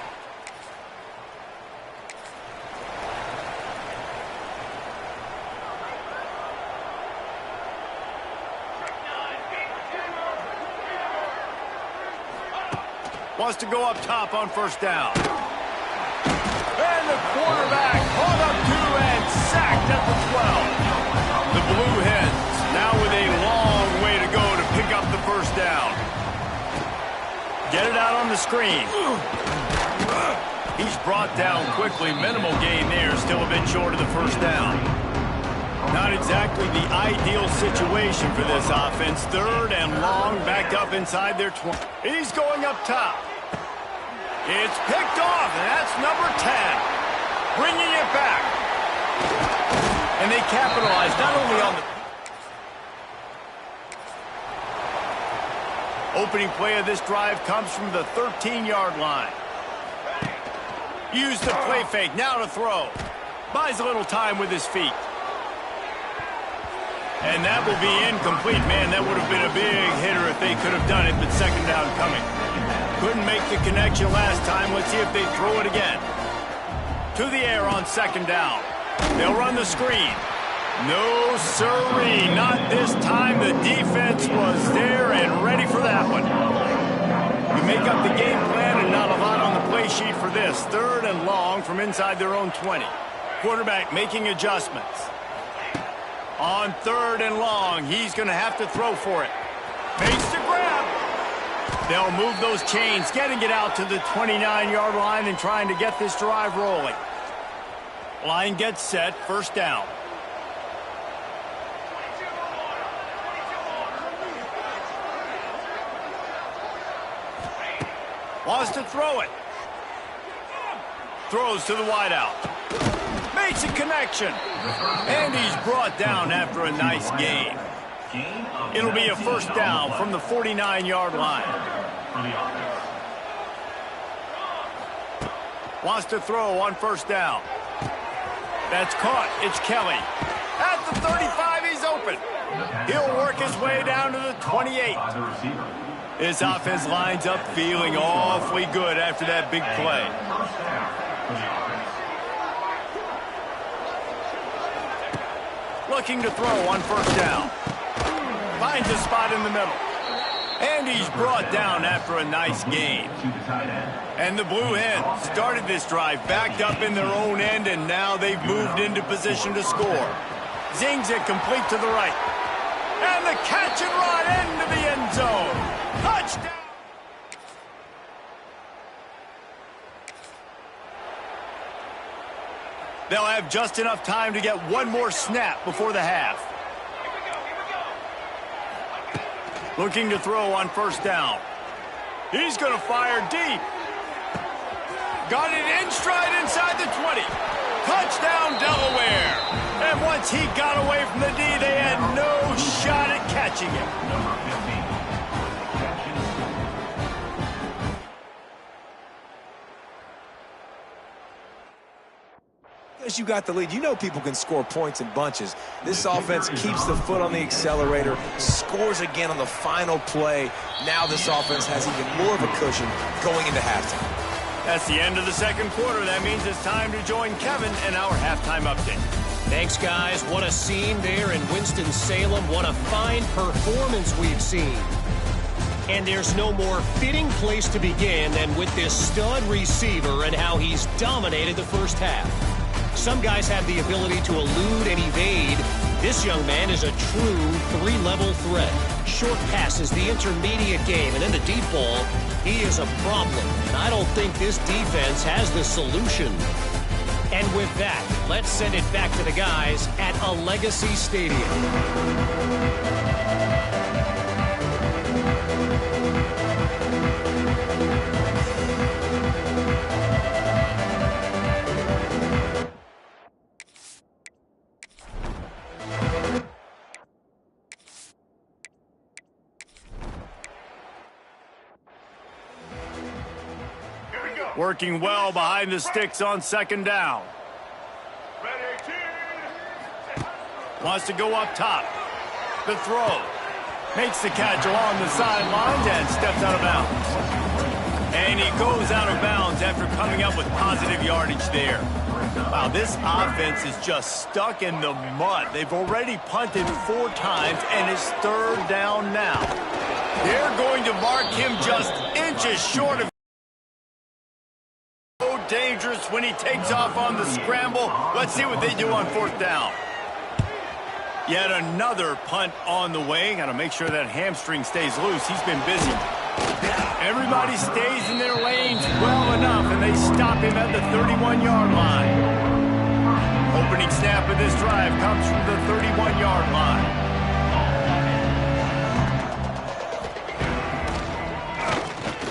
Wants to go up top on first down. And the quarterback hauled up to and sacked at the 12. The Blue Hens now with a long way to go to pick up the first down. Get it out on the screen. He's brought down quickly. Minimal gain there, still a bit short of the first down. Not exactly the ideal situation for this offense. 3rd and long, backed up inside their 20. He's going up top. It's picked off, and that's number 10. Bringing it back. And they capitalize not only on the opening play of this drive comes from the 13-yard line. Use the play fake, now to throw. Buys a little time with his feet. And that will be incomplete. Man, that would have been a big hitter if they could have done it, but second down coming. Couldn't make the connection last time. Let's see if they throw it again. To the air on second down. They'll run the screen. No, sirree, not this time. The defense was there and ready for that one. You make up the game plan and not a lot on the play sheet for this. 3rd and long from inside their own 20. Quarterback making adjustments. On 3rd and long, he's going to have to throw for it. Makes the grab. They'll move those chains, getting it out to the 29-yard line and trying to get this drive rolling. Line gets set, first down. Wants to throw it. Throws to the wideout. Makes a connection. And he's brought down after a nice gain. It'll be a first down from the 49-yard line. Wants to throw on first down. That's caught. It's Kelly. At the 35, he's open. He'll work his way down to the 28. His offense lines up feeling awfully good after that big play. Looking to throw on first down. Finds a spot in the middle. And he's brought down after a nice gain. And the Blue Hens started this drive backed up in their own end, and now they've moved into position to score. Zings it complete to the right. And the catch and run into the end zone. Touchdown! They'll have just enough time to get one more snap before the half. Looking to throw on first down. He's going to fire deep. Got it in stride inside the 20. Touchdown, Delaware. And once he got away from the D, they had no shot at catching him. As you got the lead, you know people can score points in bunches. This offense keeps the foot on the accelerator, scores again on the final play. Now this offense has even more of a cushion going into halftime. That's the end of the second quarter. That means it's time to join Kevin in our halftime update. Thanks, guys. What a scene there in Winston-Salem. What a fine performance we've seen. And there's no more fitting place to begin than with this stud receiver and how he's dominated the first half. Some guys have the ability to elude and evade. This young man is a true three-level threat. Short passes, the intermediate game, and in the deep ball, he is a problem. And I don't think this defense has the solution. And with that, let's send it back to the guys at a Legacy Stadium. Working well behind the sticks on second down. Wants to go up top. The throw. Makes the catch along the sidelines and steps out of bounds. And he goes out of bounds after coming up with positive yardage there. Wow, this offense is just stuck in the mud. They've already punted 4 times, and it's third down now. They're going to mark him just inches short of dangerous when he takes off on the scramble. Let's see what they do on fourth down. Yet another punt on the way. Got to make sure that hamstring stays loose. He's been busy. Everybody stays in their lanes well enough, and they stop him at the 31-yard line. Opening snap of this drive comes from the 31-yard line.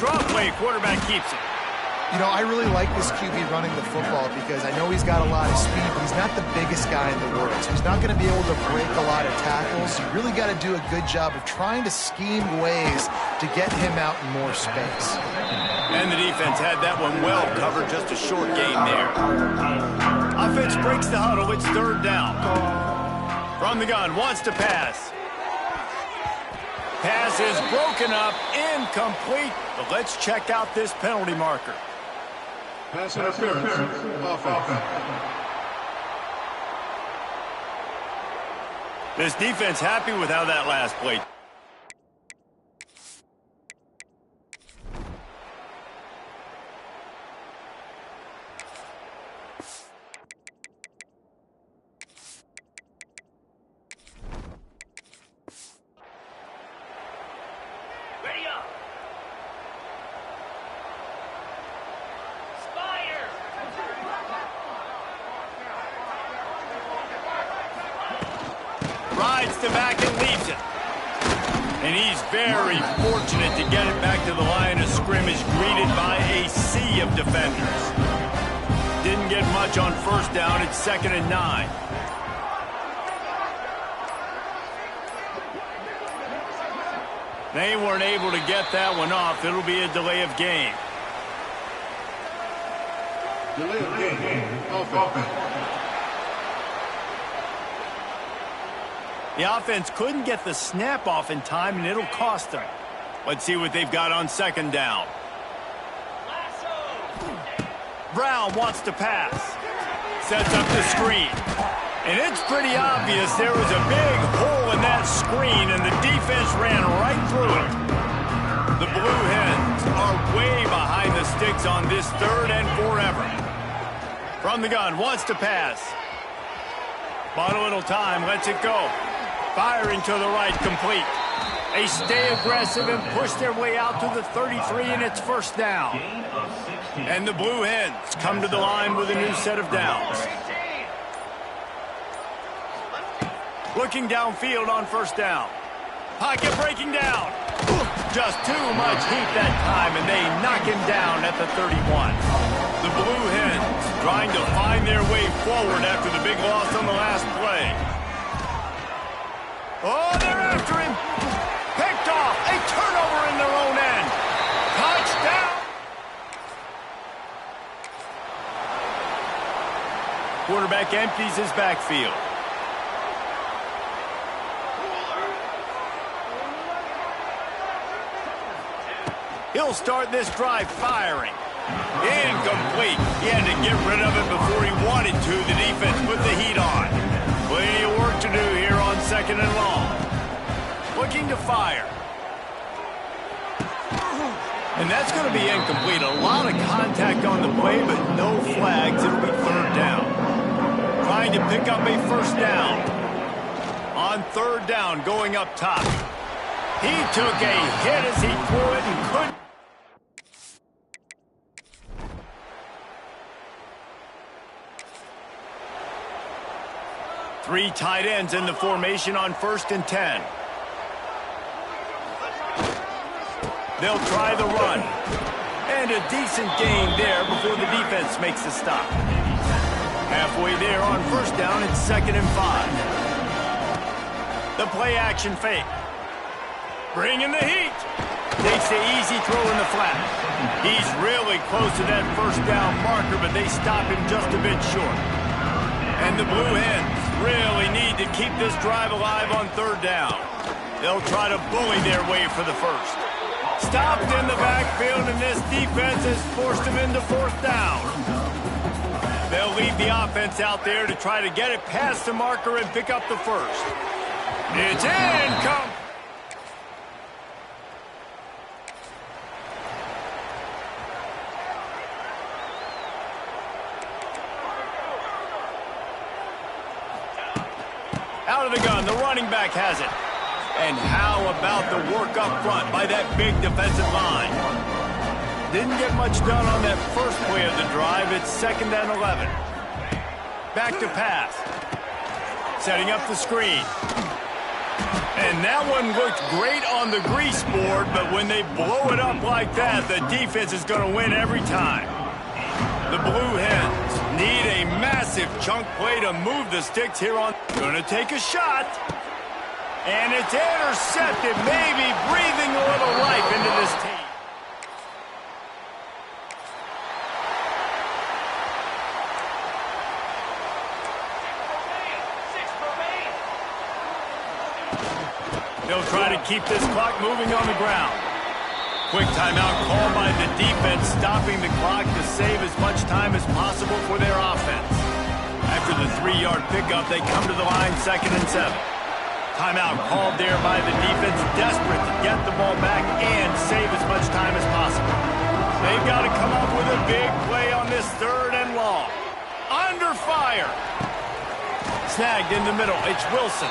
Draw play, quarterback keeps it. You know, I really like this QB running the football because I know he's got a lot of speed, but he's not the biggest guy in the world. So he's not going to be able to break a lot of tackles. You really got to do a good job of trying to scheme ways to get him out in more space. And the defense had that one well covered, just a short gain there. Offense breaks the huddle. It's third down. From the gun, wants to pass. Pass is broken up, incomplete. But let's check out this penalty marker. Pass interference, offense. This defense happy with how that last play. Rides to back and leaves it. And he's very fortunate to get it back to the line of scrimmage, greeted by a sea of defenders. Didn't get much on first down. It's 2nd and 9. They weren't able to get that one off. It'll be a delay of game. Delay of game, offense. The offense couldn't get the snap off in time, and it'll cost them. Let's see what they've got on second down. Brown wants to pass. Sets up the screen. And it's pretty obvious there was a big hole in that screen, and the defense ran right through it. The Blue Hens are way behind the sticks on this third and forever. From the gun, wants to pass. Bought a little time, lets it go. Firing to the right, complete. They stay aggressive and push their way out to the 33, and it's first down. And the Blue Hens come to the line with a new set of downs. Looking downfield on first down. Pocket breaking down. Just too much heat that time, and they knock him down at the 31. The Blue Hens trying to find their way forward after the big loss on the last play. Oh, they're after him. Picked off. A turnover in their own end. Touchdown. Quarterback empties his backfield. He'll start this drive firing. Incomplete. He had to get rid of it before he wanted to. The defense put the heat on. Plenty of work to do here on 2nd and long. Looking to fire. And that's going to be incomplete. A lot of contact on the play, but no flags. It'll be third down. Trying to pick up a first down. On third down, going up top. He took a hit as he threw it and couldn't. Three tight ends in the formation on 1st and 10. They'll try the run. And a decent gain there before the defense makes the stop. Halfway there on 1st down, it's 2nd and 5. The play action fake. Bringing the heat. Takes the easy throw in the flat. He's really close to that 1st down marker, but they stop him just a bit short. And the Blue Hens really need to keep this drive alive on 3rd down. They'll try to bully their way for the first. Stopped in the backfield, and this defense has forced him into 4th down. They'll leave the offense out there to try to get it past the marker and pick up the first. It's in. Out of the gun, the running back has it. And how about the work up front by that big defensive line? Didn't get much done on that first play of the drive. It's 2nd and 11. Back to pass. Setting up the screen. And that one looked great on the grease board, but when they blow it up like that, the defense is going to win every time. The Blue Hens need a massive chunk play to move the sticks here on. Going to take a shot. And it's intercepted, maybe breathing a little life into this team. They'll try to keep this clock moving on the ground. Quick timeout called by the defense, stopping the clock to save as much time as possible for their offense. After the 3-yard pickup, they come to the line 2nd and 7. Timeout called there by the defense, desperate to get the ball back and save as much time as possible. They've got to come up with a big play on this 3rd and long. Under fire. Snagged in the middle. It's Wilson.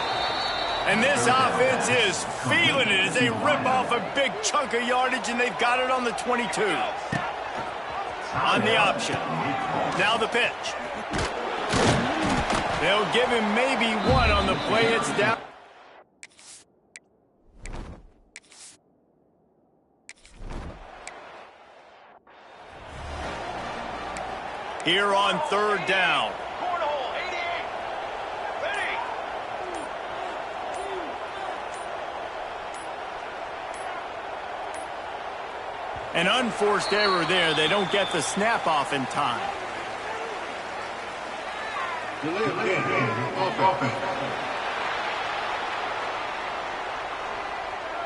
And this offense is feeling it as they rip off a big chunk of yardage, and they've got it on the 22. On the option. Now the pitch. They'll give him maybe one on the play. It's down. Here on 3rd down. An unforced error there. They don't get the snap off in time.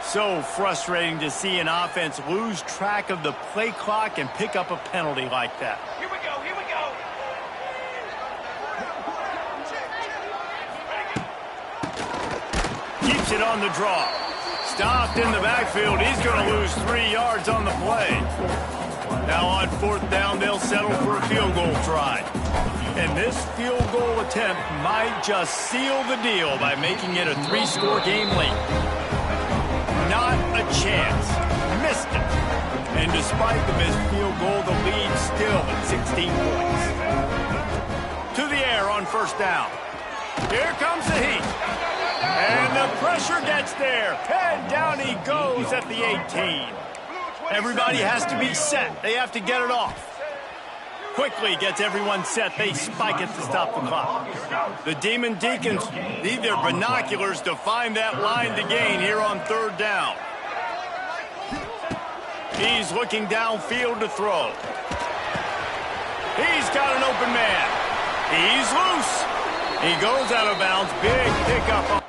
So frustrating to see an offense lose track of the play clock and pick up a penalty like that. Here we go, here we go. Keeps it on the draw. Stopped in the backfield. He's going to lose 3 yards on the play. Now on 4th down, they'll settle for a field goal try. And this field goal attempt might just seal the deal by making it a 3-score game late. Not a chance. Missed it. And despite the missed field goal, the lead still at 16 points. To the air on 1st down. Here comes the heat. And the pressure gets there. And down he goes at the 18. Everybody has to be set. They have to get it off. Quickly gets everyone set. They spike it to stop the clock. The Demon Deacons need their binoculars to find that line to gain here on 3rd down. He's looking downfield to throw. He's got an open man. He's loose. He goes out of bounds. Big pickup.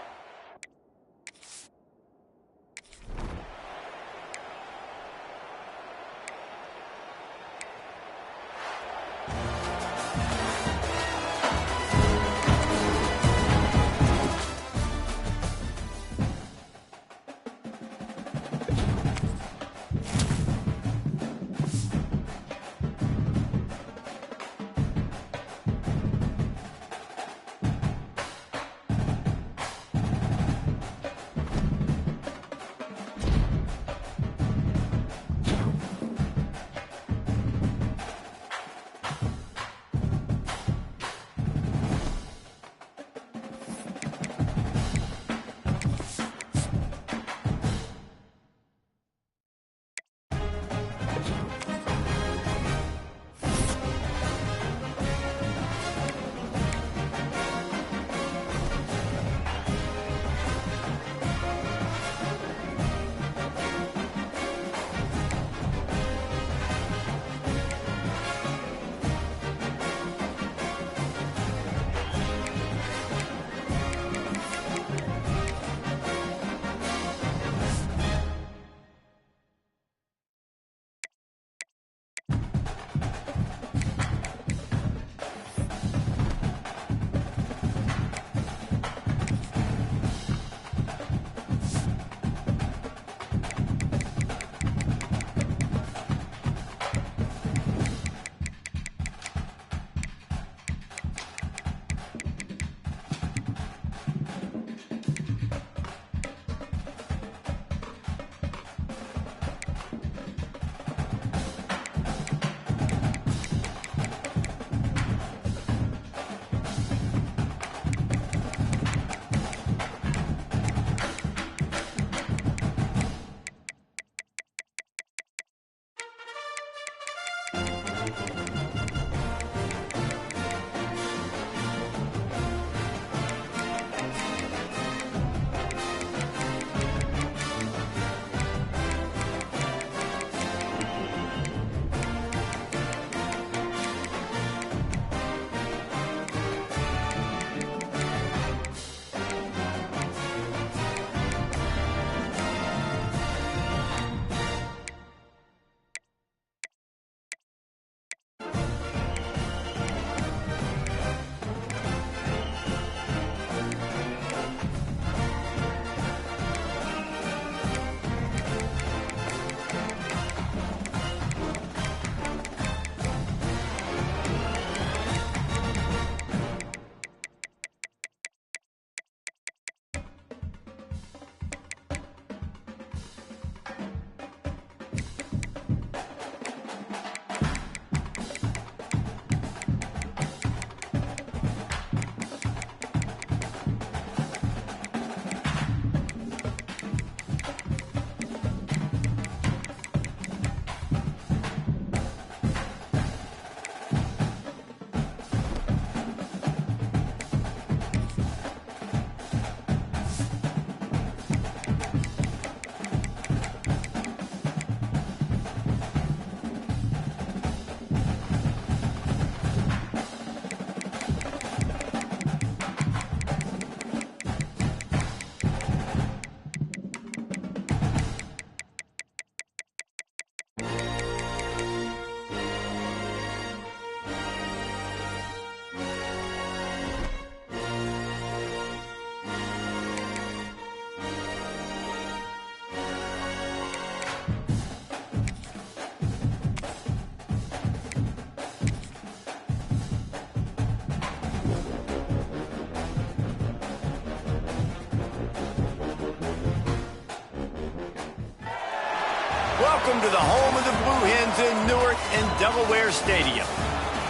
Welcome to the home of the Blue Hens in Newark and Delaware Stadium.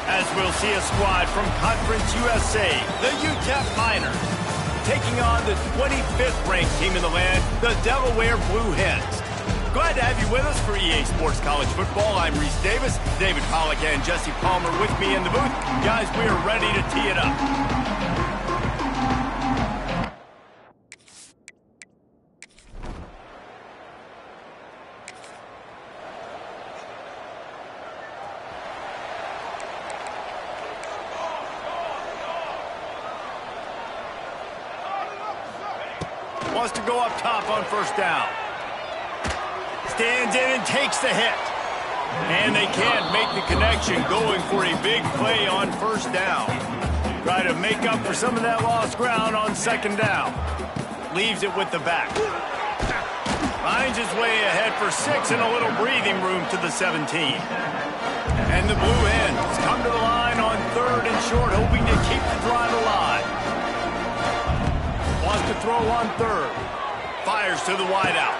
As we'll see a squad from Conference USA, the UTEP Miners, taking on the 25th ranked team in the land, the Delaware Blue Hens. Glad to have you with us for EA Sports College Football. I'm Reese Davis, David Pollack and Jesse Palmer with me in the booth. Guys, we are ready to tee it up. Wants to go up top on first down. Stands in and takes the hit. And they can't make the connection, going for a big play on first down. Try to make up for some of that lost ground on second down. Leaves it with the back. Finds his way ahead for 6 and a little breathing room to the 17. And the Blue Hens come to the line on 3rd and short, hoping to keep the drive alive. Wants to throw on 3rd. Fires to the wideout.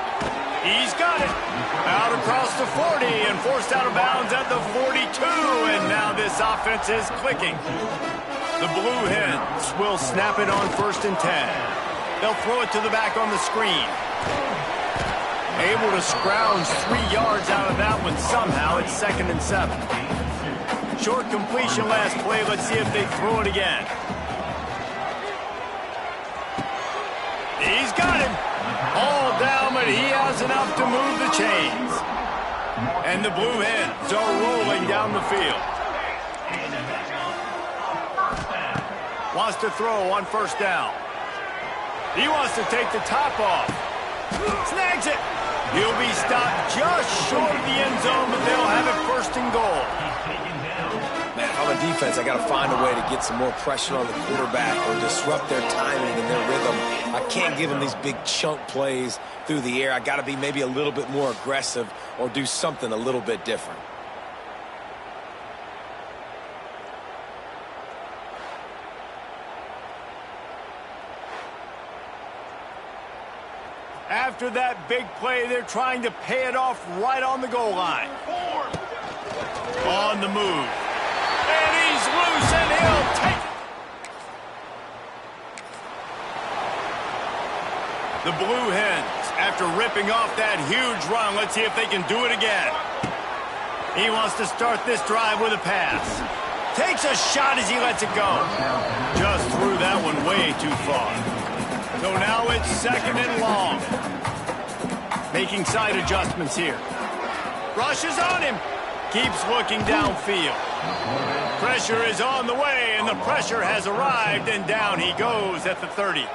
He's got it. Out across the 40 and forced out of bounds at the 42. And now this offense is clicking. The Blue Hens will snap it on 1st and 10. They'll throw it to the back on the screen. Able to scrounge 3 yards out of that one somehow. It's 2nd and 7. Short completion last play. Let's see if they throw it again. He's got him. All down, but he has enough to move the chains. And the Blue Hens are rolling down the field. Wants to throw on first down. He wants to take the top off. Snags it. He'll be stopped just short of the end zone, but they'll have it 1st and goal. Man, on the defense, I got to find a way to get some more pressure on the quarterback or disrupt their timing and their rhythm. I can't give them these big chunk plays through the air. I got to be maybe a little bit more aggressive or do something a little bit different. After that big play, they're trying to pay it off right on the goal line. On the move. And he's loose, and he'll take it. The Blue Hens, after ripping off that huge run, let's see if they can do it again. He wants to start this drive with a pass. Takes a shot as he lets it go. Just threw that one way too far. So now it's 2nd and long. Making side adjustments here. Rushes on him. Keeps looking downfield. Pressure is on the way, and the pressure has arrived, and down he goes at the 30.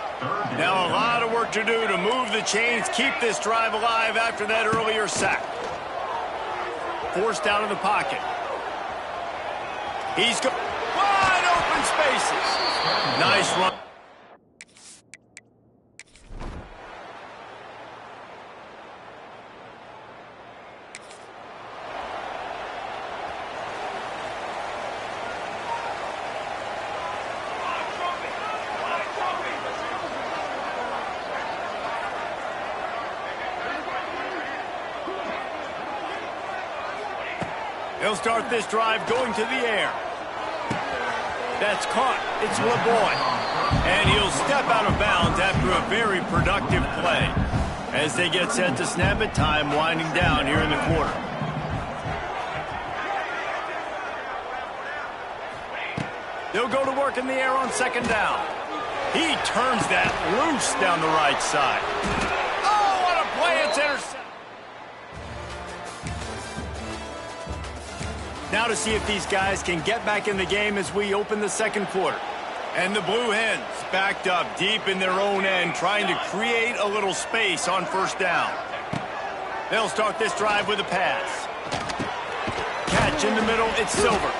Now a lot of work to do to move the chains, keep this drive alive after that earlier sack. Forced out of the pocket. He's got wide open spaces. Nice run. He'll start this drive going to the air. That's caught. It's LeBoy. And he'll step out of bounds after a very productive play. As they get set to snap it, time winding down here in the quarter. They'll go to work in the air on 2nd down. He turns that loose down the right side. Oh, what a play. It's intercepted. Now to see if these guys can get back in the game as we open the 2nd quarter. And the Blue Hens backed up deep in their own end, trying to create a little space on first down. They'll start this drive with a pass. Catch in the middle, it's Silver.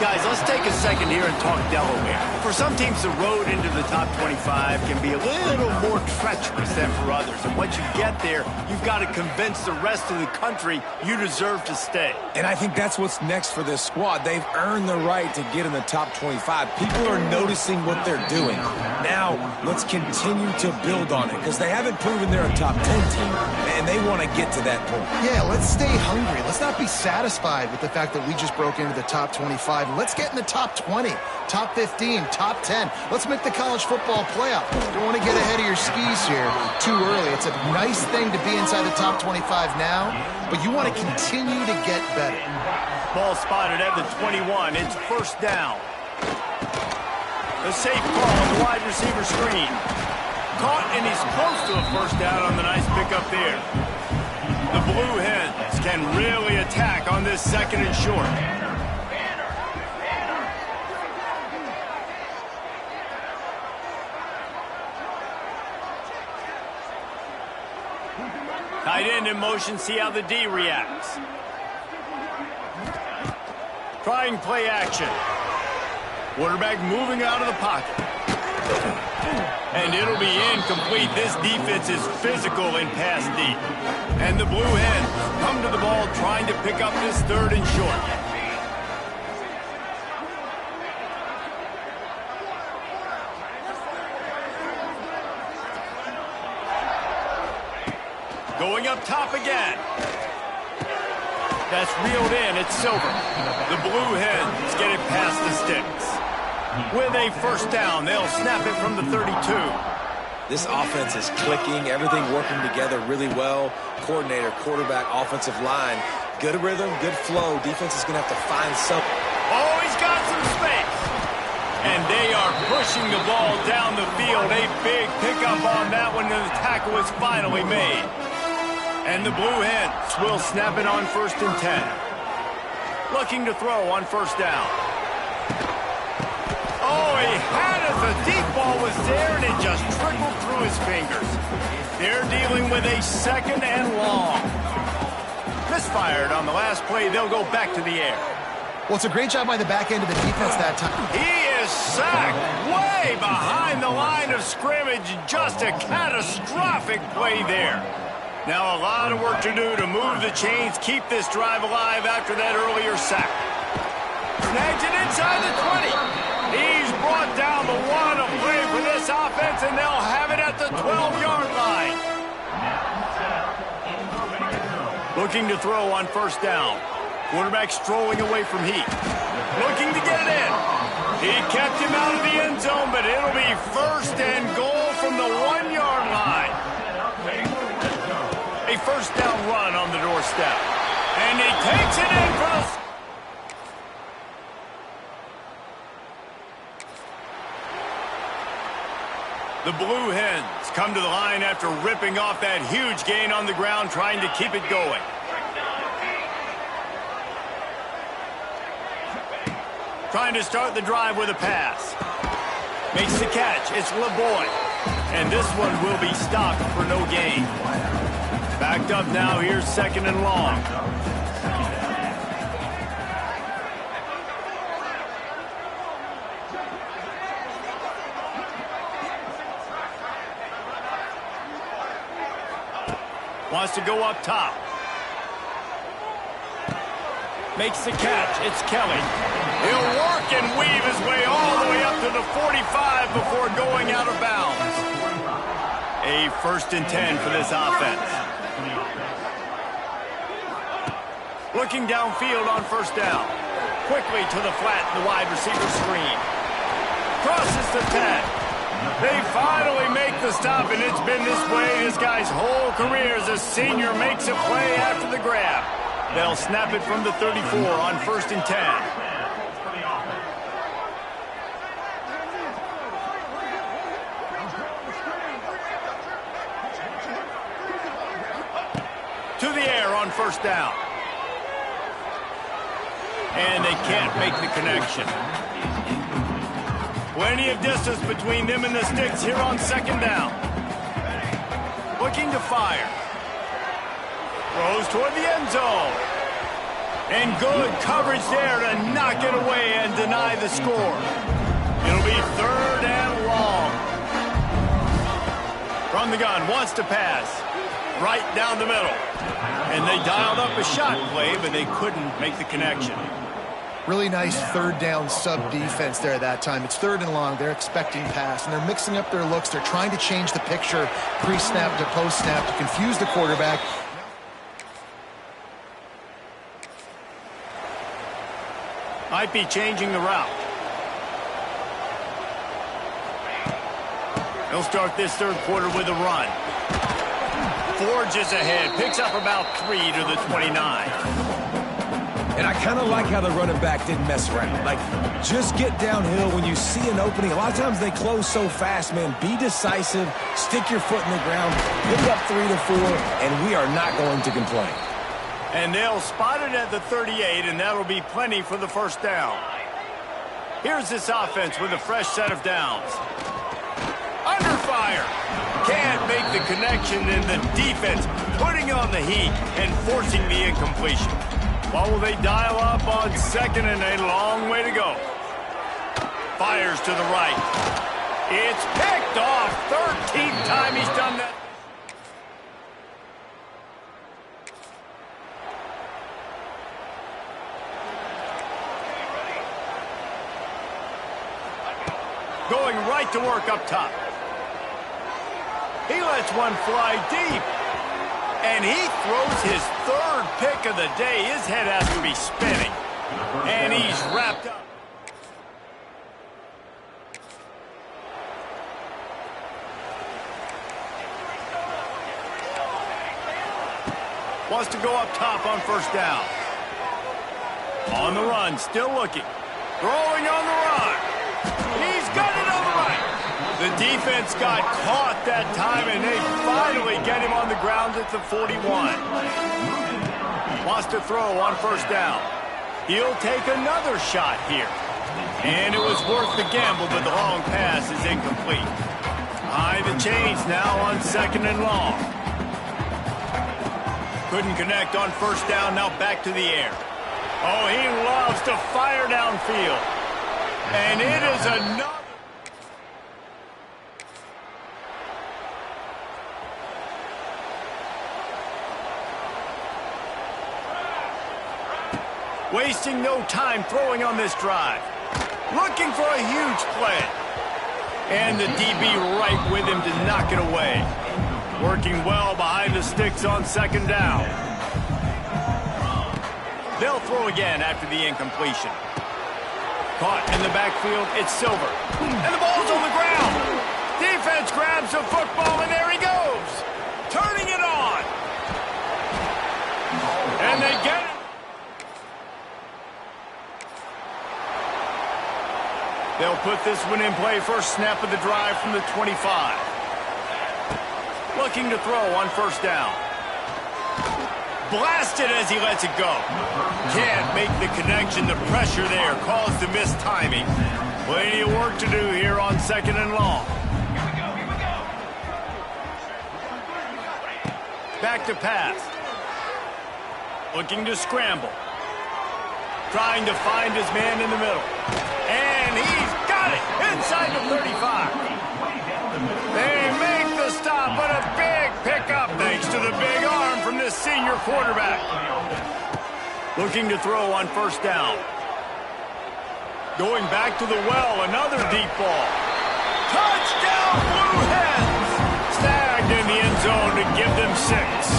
Guys, let's take a second here and talk Delaware. For some teams, the road into the top 25 can be a little more treacherous than for others. And once you get there, you've got to convince the rest of the country you deserve to stay. And I think that's what's next for this squad. They've earned the right to get in the top 25. People are noticing what they're doing. Now, let's continue to build on it because they haven't proven they're a top 10 team, and they want to get to that point. Yeah, let's stay hungry. Let's not be satisfied with the fact that we just broke into the top 25. Let's get in the top 20, top 15, top 10. Let's make the college football playoff. Don't want to get ahead of your skis here too early. It's a nice thing to be inside the top 25 now, but you want to continue to get better. Ball spotted at the 21. It's first down. The safe call on the wide receiver screen. Caught, and he's close to a first down on the nice pickup there. The Blue Hens can really attack on this second and short. Tight end in motion, see how the D reacts. Trying play action. Quarterback moving out of the pocket. And it'll be incomplete. This defense is physical in pass deep. And the Blue Hens come to the ball trying to pick up this third and short. Going up top again. That's reeled in. It's Silver. The Blue Hens get it past the sticks. With a first down, they'll snap it from the 32. This offense is clicking. Everything working together really well. Coordinator, quarterback, offensive line. Good rhythm, good flow. Defense is going to have to find something. Oh, he's got some space. And they are pushing the ball down the field. A big pickup on that one, and the tackle is finally made. And the Blue Hens will snap it on first and 10. Looking to throw on first down. Oh, he had it. The deep ball was there, and it just trickled through his fingers. They're dealing with a second and long. Misfired on the last play. They'll go back to the air. Well, it's a great job by the back end of the defense that time. He is sacked way behind the line of scrimmage. Just a catastrophic play there. Now a lot of work to do to move the chains, keep this drive alive after that earlier sack. Snags it inside the 20. He's brought down the one to play for this offense, and they'll have it at the 12-yard line. Looking to throw on first down. Quarterback strolling away from Heat. Looking to get it in. He kept him out of the end zone, but it'll be first and goal from the 1-yard line. A first down run on the doorstep. And he takes it in for the Blue Hens come to the line after ripping off that huge gain on the ground, trying to keep it going. Trying to start the drive with a pass. Makes the catch. It's LeBoy. And this one will be stopped for no gain. Backed up now. Here's second and long. Wants to go up top. Makes the catch. It's Kelly. He'll work and weave his way all the way up to the 45 before going out of bounds. A first and 10 for this offense. Looking downfield on first down. Quickly to the flat in the wide receiver screen. Crosses the 10. They finally make the stop, and it's been this way this guy's whole career as a senior makes a play after the grab. They'll snap it from the 34 on first and 10. To the air on first down. And they can't make the connection. Plenty of distance between them and the sticks here on second down. Looking to fire. Throws toward the end zone. And good coverage there to knock it away and deny the score. It'll be 3rd and long. From the gun, wants to pass. Right down the middle. And they dialed up a shot play, but they couldn't make the connection. Really nice 3rd down sub defense there that time. It's 3rd and long. They're expecting pass, and they're mixing up their looks. They're trying to change the picture pre-snap to post-snap to confuse the quarterback. Might be changing the route. He'll start this 3rd quarter with a run. Forges ahead, picks up about 3 to the 29. And I kind of like how the running back didn't mess around. Like, just get downhill when you see an opening. A lot of times they close so fast, man. Be decisive, stick your foot in the ground, pick up 3 to 4, and we are not going to complain. And they'll spot it at the 38, and that'll be plenty for the 1st down. Here's this offense with a fresh set of downs. Under fire. Can't make the connection, and the defense putting on the heat and forcing the incompletion. What will they dial up on 2nd and a long way to go? Fires to the right. It's picked off. 13th time he's done that. Going right to work up top. He lets one fly deep. And he throws his 3rd pick of the day. His head has to be spinning. And he's wrapped up. Wants to go up top on 1st down. On the run, still looking. Throwing on the run. He's got it on the right. The defense got caught that time, and they finally get him on the ground at the 41. Wants to throw on 1st down. He'll take another shot here. And it was worth the gamble, but the long pass is incomplete. Behind the chains now on 2nd and long. Couldn't connect on 1st down, now back to the air. Oh, he loves to fire downfield. And it is another. Wasting no time throwing on this drive. Looking for a huge play. And the DB right with him to knock it away. Working well behind the sticks on 2nd down. They'll throw again after the incompletion. Caught in the backfield, it's Silver. And the ball's on the ground. Defense grabs the football, and there he goes. Turning it on. And they get it. They'll put this one in play. 1st snap of the drive from the 25. Looking to throw on 1st down. Blasted as he lets it go. Can't make the connection. The pressure there caused the missed timing. Plenty of work to do here on 2nd and long. Back to pass. Looking to scramble. Trying to find his man in the middle. And he's got it inside the 35. They make the stop, but a big pickup thanks to the big arm from this senior quarterback. Looking to throw on 1st down. Going back to the well, another deep ball. Touchdown, Blue Hens! Snagged in the end zone to give them 6.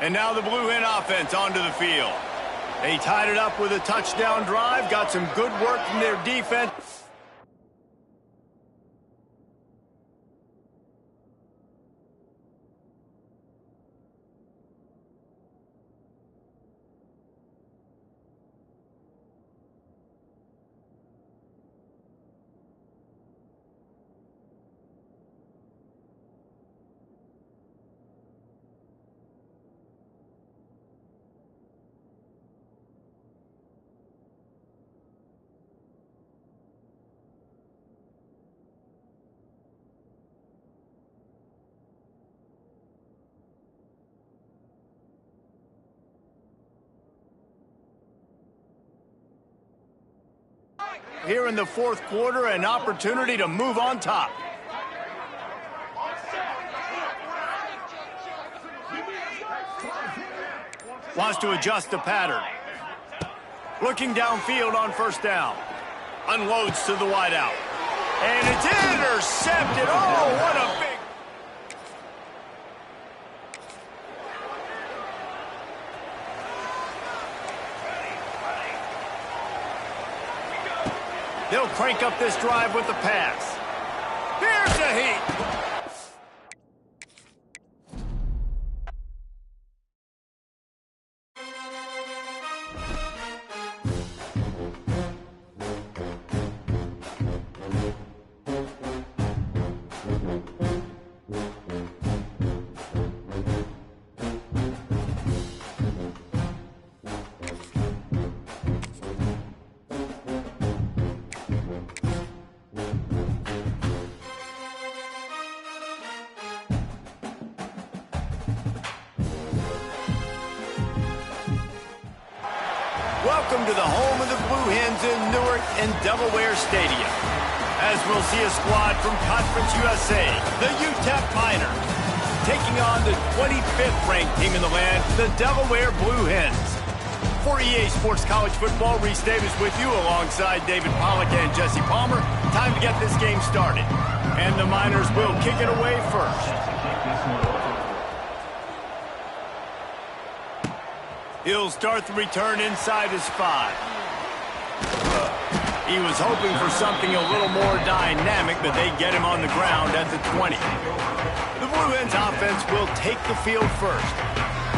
And now the Blue Hen offense onto the field. They tied it up with a touchdown drive, got some good work from their defense. Here in the fourth quarter, an opportunity to move on top. Wants to adjust the pattern. Looking downfield on first down. Unloads to the wideout. And it's intercepted. Oh, what a big... They'll crank up this drive with the pass. Here's the heat. Welcome to the home of the Blue Hens in Newark and Delaware Stadium. As we'll see a squad from Conference USA, the UTEP Miners, taking on the 25th ranked team in the land, the Delaware Blue Hens. For EA Sports College Football, Reese Davis with you alongside David Pollack and Jesse Palmer. Time to get this game started. And the Miners will kick it away first. He'll start the return inside his 5. He was hoping for something a little more dynamic, but they get him on the ground at the 20. The Blue Hens offense will take the field first.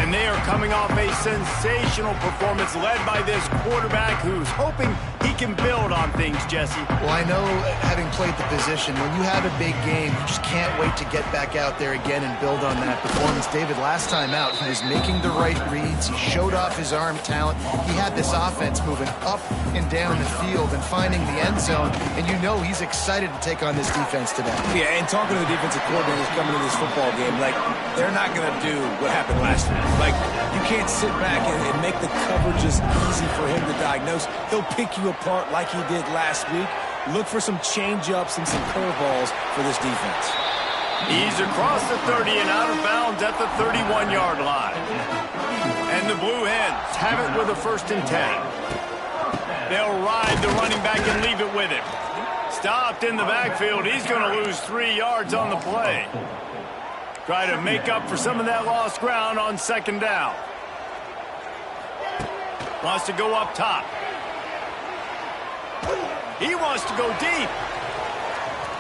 And they are coming off a sensational performance led by this quarterback who's hoping he can build on things, Jesse. Well, I know, having played the position, when you have a big game, you just can't wait to get back out there again and build on that performance. David, last time out, he was making the right reads. He showed off his arm talent. He had this offense moving up and down the field and finding the end zone. And you know he's excited to take on this defense today. Yeah, and talking to the defensive coordinators coming to this football game, like, they're not going to do what happened last week. Like, you can't sit back and make the coverages easy for him to diagnose. He'll pick you apart like he did last week. Look for some change-ups and some curveballs for this defense. He's across the 30 and out of bounds at the 31-yard line. And the Blue Hens have it with a 1st and 10. They'll ride the running back and leave it with him. Stopped in the backfield. He's going to lose 3 yards on the play. Try to make up for some of that lost ground on 2nd down. Wants to go up top. He wants to go deep.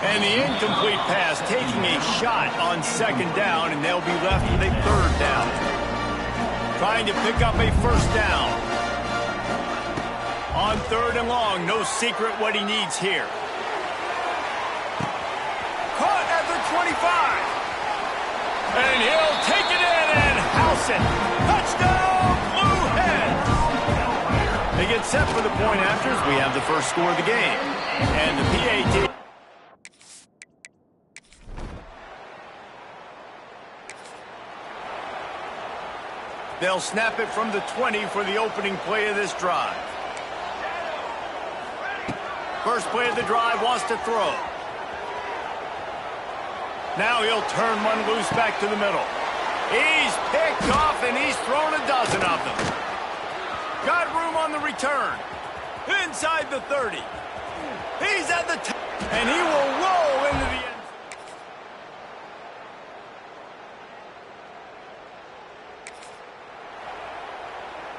And the incomplete pass taking a shot on 2nd down, and they'll be left with a 3rd down. Trying to pick up a 1st down. On 3rd and long, no secret what he needs here. Caught at the 25. And he'll take it in and house it. Touchdown, Blue Hens. They get set for the point afters. We have the first score of the game. And the PAT. They'll snap it from the 20 for the opening play of this drive. First play of the drive, wants to throw. Now he'll turn one loose back to the middle. He's picked off, and he's thrown a dozen of them. Got room on the return. Inside the 30. He's at the top, and he will roll into the end.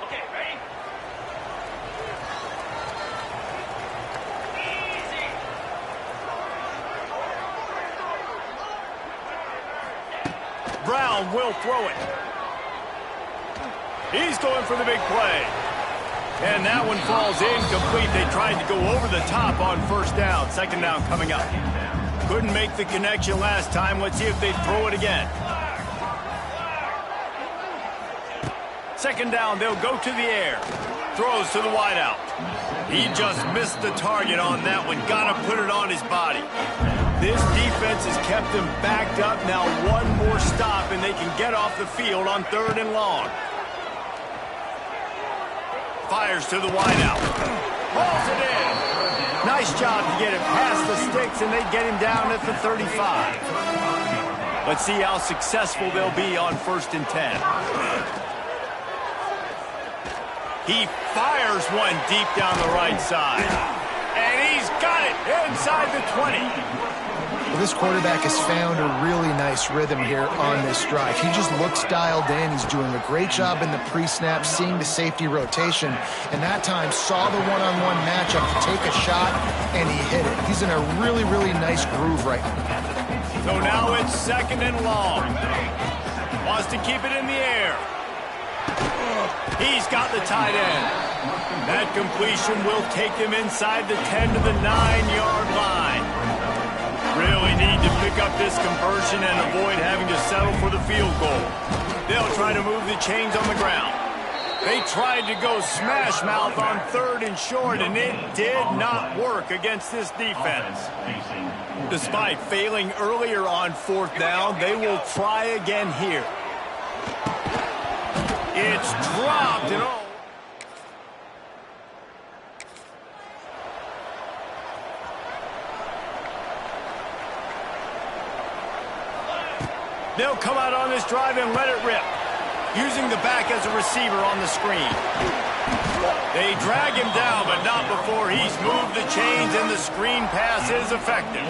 Okay, ready? Brown will throw it. He's going for the big play. And that one falls incomplete. They tried to go over the top on 1st down. 2nd down coming up. Couldn't make the connection last time. Let's see if they throw it again. 2nd down, they'll go to the air. Throws to the wideout. He just missed the target on that one. Got to put it on his body. This defense has kept them backed up. Now one more stop, and they can get off the field on 3rd and long. Fires to the wideout. Hauls it in. Nice job to get it past the sticks, and they get him down at the 35. Let's see how successful they'll be on 1st and 10. He fires one deep down the right side. And he's got it inside the 20. Well, this quarterback has found a really nice rhythm here on this drive. He just looks dialed in. He's doing a great job in the pre-snap, seeing the safety rotation, and that time saw the one-on-one matchup to take a shot, and he hit it. He's in a really, really nice groove right now. So now it's 2nd and long. Wants to keep it in the air. He's got the tight end. That completion will take them inside the 10 to the 9-yard line. Really need to pick up this conversion and avoid having to settle for the field goal. They'll try to move the chains on the ground. They tried to go smash mouth on 3rd and short, and it did not work against this defense. Despite failing earlier on 4th down, they will try again here. It's dropped and all. They'll come out on this drive and let it rip, using the back as a receiver on the screen. They drag him down, but not before he's moved the chains, and the screen pass is effective.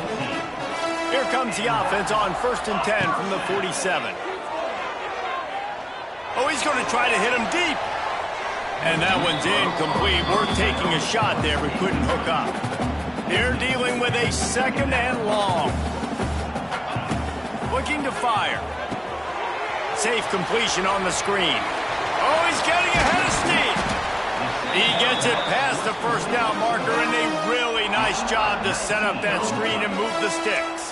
Here comes the offense on 1st and 10 from the 47. Oh, he's going to try to hit him deep. And that one's incomplete. We're taking a shot there, but couldn't hook up. They're dealing with a 2nd and long. Looking to fire. Safe completion on the screen. Oh, he's getting ahead of steam. He gets it past the 1st down marker, and a really nice job to set up that screen and move the sticks.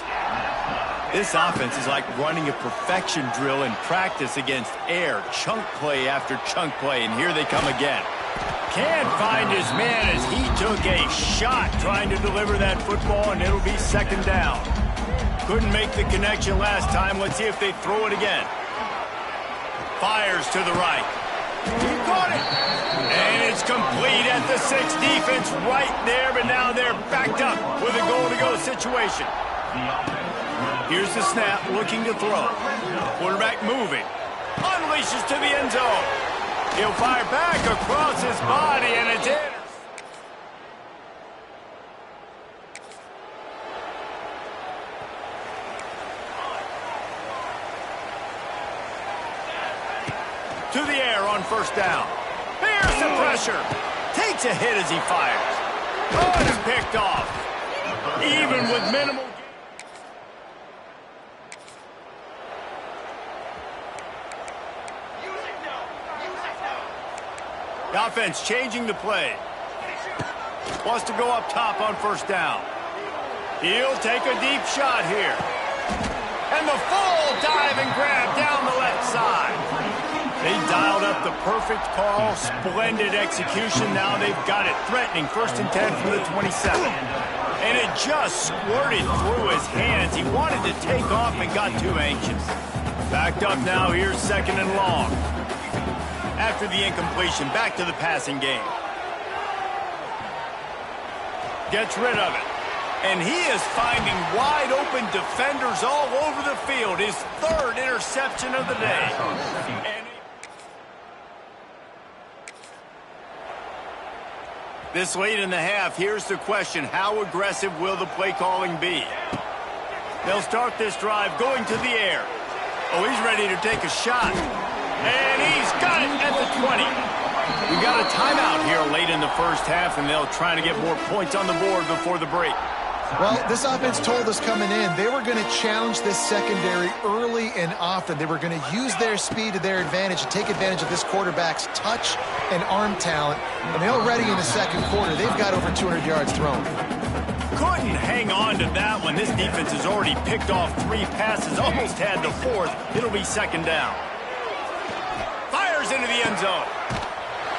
This offense is like running a perfection drill in practice against air, chunk play after chunk play, and here they come again. Can't find his man as he took a shot trying to deliver that football, and it'll be 2nd down. Couldn't make the connection last time. Let's see if they throw it again. Fires to the right. He caught it. And it's complete at the 6. Defense right there, but now they're backed up with a goal-to-go situation. Here's the snap, looking to throw. Quarterback moving. Unleashes to the end zone. He'll fire back across his body, and it's in. To the air on 1st down. Here's the pressure. Takes a hit as he fires. Oh, it's picked off. Even with minimal. The offense changing the play. Wants to go up top on 1st down. He'll take a deep shot here. And the full dive and grab down the left side. They dialed up the perfect call. Splendid execution. Now they've got it. Threatening 1st and 10 from the 27. And it just squirted through his hands. He wanted to take off and got too anxious. Backed up now. Here's 2nd and long. After the incompletion, back to the passing game. Gets rid of it. And he is finding wide open defenders all over the field. His 3rd interception of the day. And this late in the half, here's the question. How aggressive will the play calling be? They'll start this drive going to the air. Oh, he's ready to take a shot. And he's got it at the 20. We got a timeout here late in the 1st half, and they'll try to get more points on the board before the break. Well, this offense told us coming in they were going to challenge this secondary early and often. They were going to use their speed to their advantage and take advantage of this quarterback's touch and arm talent. And already in the 2nd quarter, they've got over 200 yards thrown. Couldn't hang on to that one. This defense has already picked off 3 passes, almost had the 4th. It'll be 2nd down. Fires into the end zone.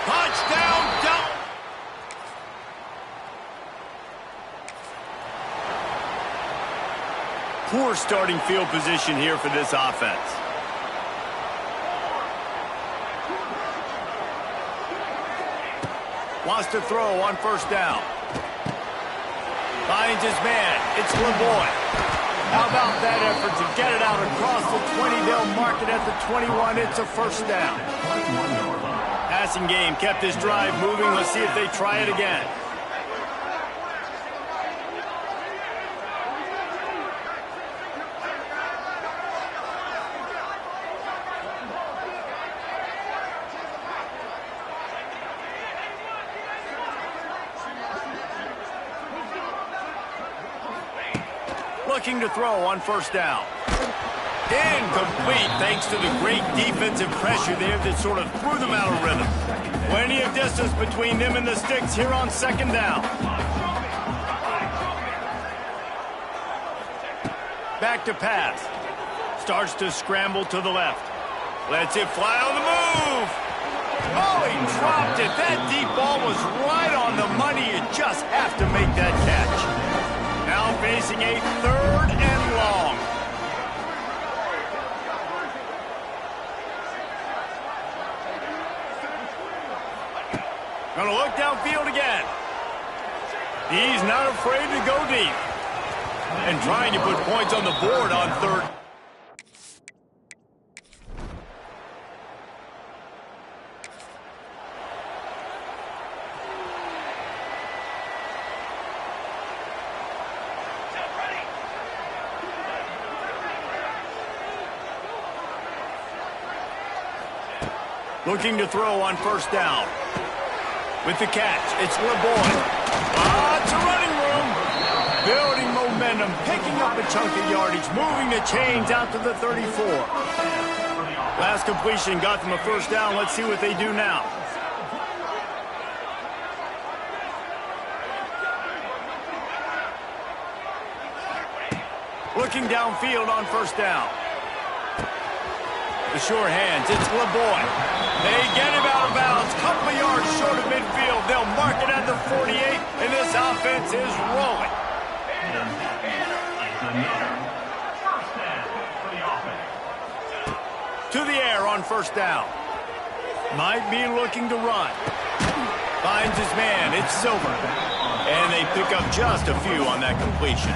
Touchdown, down. Poor starting field position here for this offense. Wants to throw on 1st down. Finds his man. It's LeBoy. How about that effort to get it out across the 20? They'll mark it at the 21. It's a first down. Passing game kept this drive moving. Let's see if they try it again. Looking to throw on first down. Incomplete thanks to the great defensive pressure there that sort of threw them out of rhythm. Plenty of distance between them and the sticks here on second down. Back to pass. Starts to scramble to the left. Lets it fly on the move. Oh, he dropped it. That deep ball was right on the money. You just have to make that catch. Now facing a third and long. Gonna look downfield again. He's not afraid to go deep. And trying to put points on the board on third. Looking to throw on first down. With the catch, it's LeBoy. Lots of running room. Building momentum, picking up a chunk of yardage, moving the chains out to the 34. Last completion got them a first down. Let's see what they do now. Looking downfield on first down. The sure hands, it's LeBoy. They get him out of bounds, couple of yards short of midfield. They'll mark it at the 48, and this offense is rolling. To the air on first down. Might be looking to run. Finds his man, it's Silver. And they pick up just a few on that completion.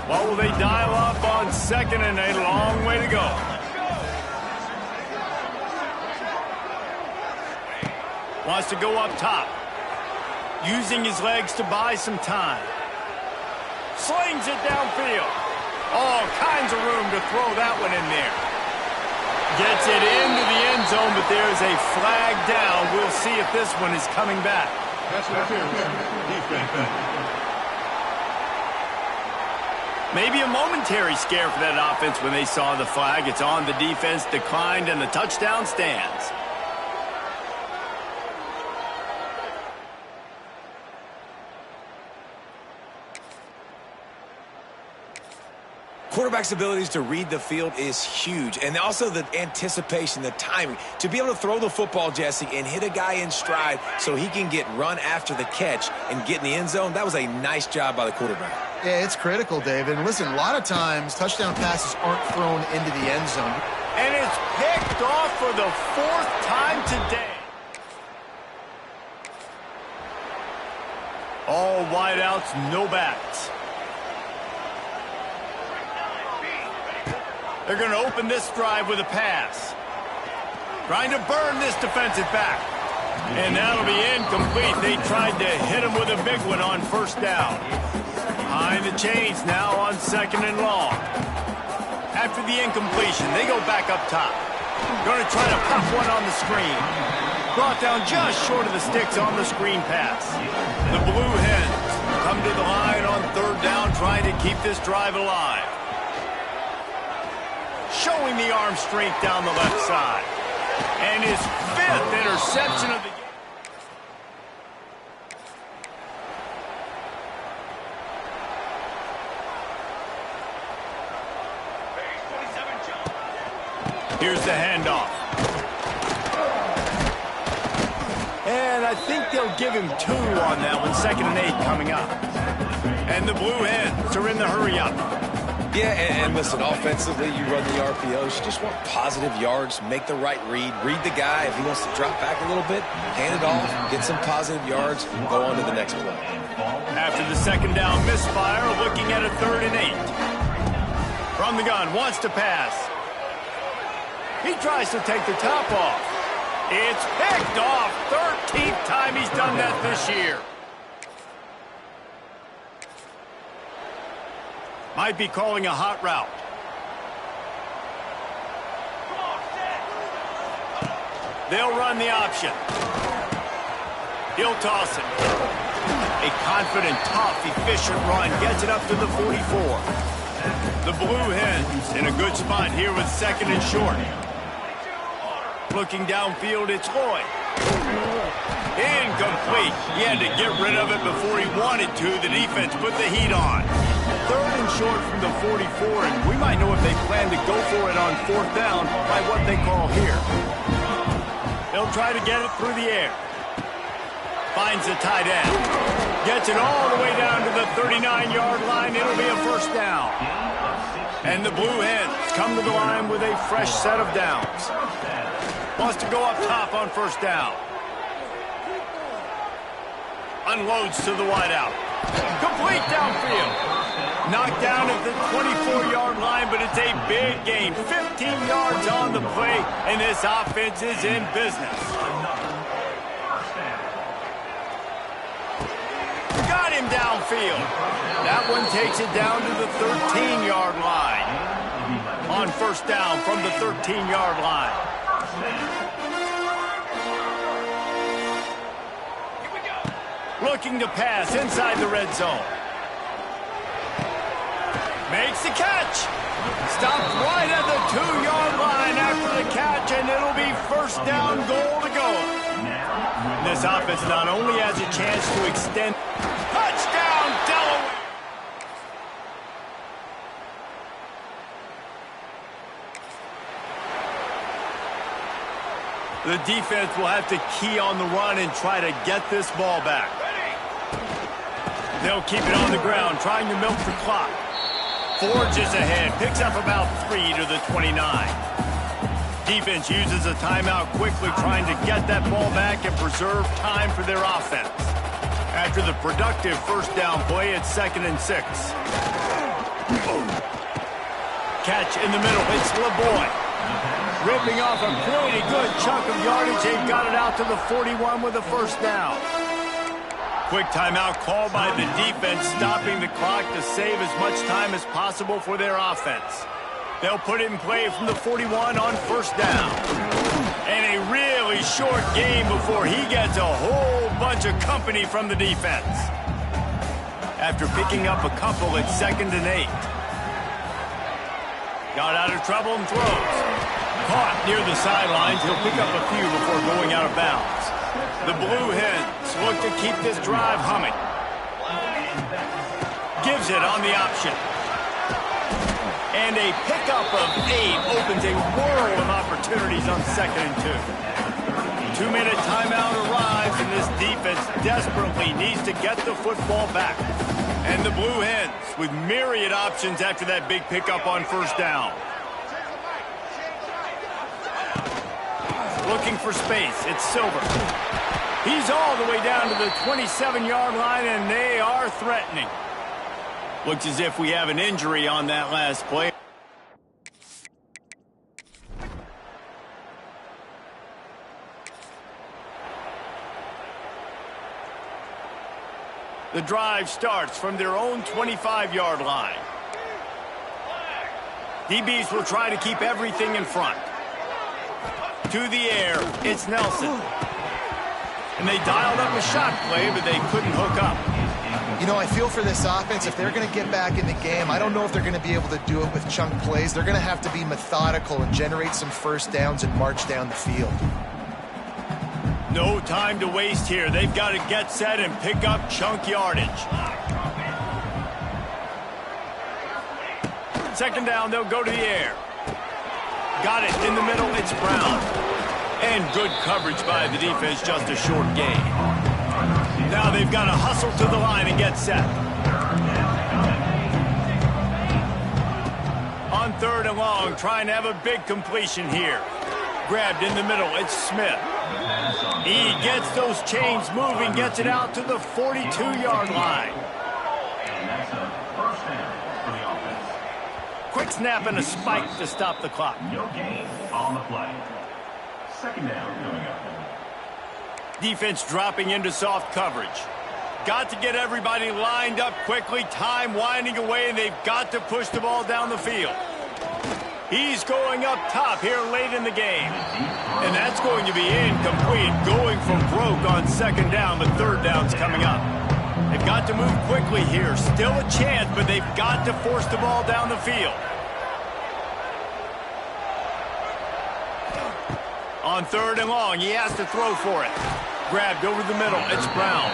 What will they dial up on second, and a long way to go. Wants to go up top. Using his legs to buy some time. Slings it downfield. All kinds of room to throw that one in there. Gets it into the end zone, but there's a flag down. We'll see if this one is coming back. That's defense. Maybe a momentary scare for that offense when they saw the flag. It's on the defense, declined, and the touchdown stands. Quarterback's abilities to read the field is huge, and also the anticipation, the timing. To be able to throw the football, Jesse, and hit a guy in stride so he can get run after the catch and get in the end zone, that was a nice job by the quarterback. Yeah, it's critical, David. And listen, a lot of times touchdown passes aren't thrown into the end zone. And it's picked off for the fourth time today. All wideouts, no backs. They're going to open this drive with a pass. Trying to burn this defensive back. And that'll be incomplete. They tried to hit him with a big one on first down. Behind the chains now on second and long. After the incompletion, they go back up top. Going to try to pop one on the screen. Brought down just short of the sticks on the screen pass. The Blue Hens come to the line on third down, trying to keep this drive alive. Showing the arm strength down the left side. And his fifth interception of the game. Here's the handoff. And I think they'll give him 2 on that one. 2nd and 8 coming up. And the Blue Hens are in the hurry up. Yeah, and listen, offensively, you run the RPOs. You just want positive yards, make the right read the guy. If he wants to drop back a little bit, hand it off, get some positive yards, go on to the next play. After the second down misfire, looking at a 3rd and 8. From the gun, wants to pass. He tries to take the top off. It's picked off. 13th time he's done that this year. Might be calling a hot route. They'll run the option. He'll toss it. A confident, tough, efficient run gets it up to the 44. The Blue Hens in a good spot here with 2nd and short. Looking downfield, it's Lloyd. Incomplete. He had to get rid of it before he wanted to. The defense put the heat on. 3rd and short from the 44, and we might know if they plan to go for it on 4th down by what they call here. They'll try to get it through the air. Finds the tight end. Gets it all the way down to the 39-yard line. It'll be a 1st down. And the Blue Hens come to the line with a fresh set of downs. Wants to go up top on 1st down. Unloads to the wideout. Complete downfield. Knocked down at the 24-yard line, but it's a big gain. 15 yards on the play, and this offense is in business. Got him downfield. That one takes it down to the 13-yard line. On 1st down from the 13-yard line. Looking to pass inside the red zone. Makes the catch. Stopped right at the 2-yard line after the catch, and it'll be 1st down, goal to go. This offense not only has a chance to extend. Touchdown, Delaware! The defense will have to key on the run and try to get this ball back. They'll keep it on the ground, trying to milk the clock. Forges ahead, picks up about 3 to the 29. Defense uses a timeout quickly, trying to get that ball back and preserve time for their offense. After the productive 1st down play, it's 2nd and 6. Catch in the middle, it's LeBoy. Ripping off a pretty good chunk of yardage. They've got it out to the 41 with a 1st down. Quick timeout called by the defense, stopping the clock to save as much time as possible for their offense. They'll put it in play from the 41 on 1st down. And a really short game before he gets a whole bunch of company from the defense. After picking up a couple at 2nd and 8. Got out of trouble and throws. Caught near the sidelines. He'll pick up a few before going out of bounds. The Blue Hens look to keep this drive humming. Gives it on the option. And a pickup of 8 opens a world of opportunities on 2nd and 2. 2-minute timeout arrives, and this defense desperately needs to get the football back. And the Blue Hens with myriad options after that big pickup on 1st down. Looking for space, it's Silver. He's all the way down to the 27-yard line, and they are threatening. Looks as if we have an injury on that last play. The drive starts from their own 25-yard line. DBs will try to keep everything in front. To the air, it's Nelson. And they dialed up a shot play, but they couldn't hook up. You know, I feel for this offense, if they're going to get back in the game, I don't know if they're going to be able to do it with chunk plays. They're going to have to be methodical and generate some 1st downs and march down the field. No time to waste here. They've got to get set and pick up chunk yardage. 2nd down, they'll go to the air. Got it in the middle, it's Brown. And good coverage by the defense, just a short gain. Now they've got to hustle to the line and get set. 3rd and long, trying to have a big completion here. Grabbed in the middle, it's Smith. He gets those chains moving, gets it out to the 42-yard line. And that's a first down for the offense. Quick snap and a spike to stop the clock. No gain on the play. 2nd down coming up. Defense dropping into soft coverage. Got to get everybody lined up quickly. Time winding away, and they've got to push the ball down the field. He's going up top here late in the game. And that's going to be incomplete. Going for broke on 2nd down, but 3rd down's coming up. They've got to move quickly here. Still a chance, but they've got to force the ball down the field. On 3rd and long, he has to throw for it. Grabbed over the middle, it's Brown.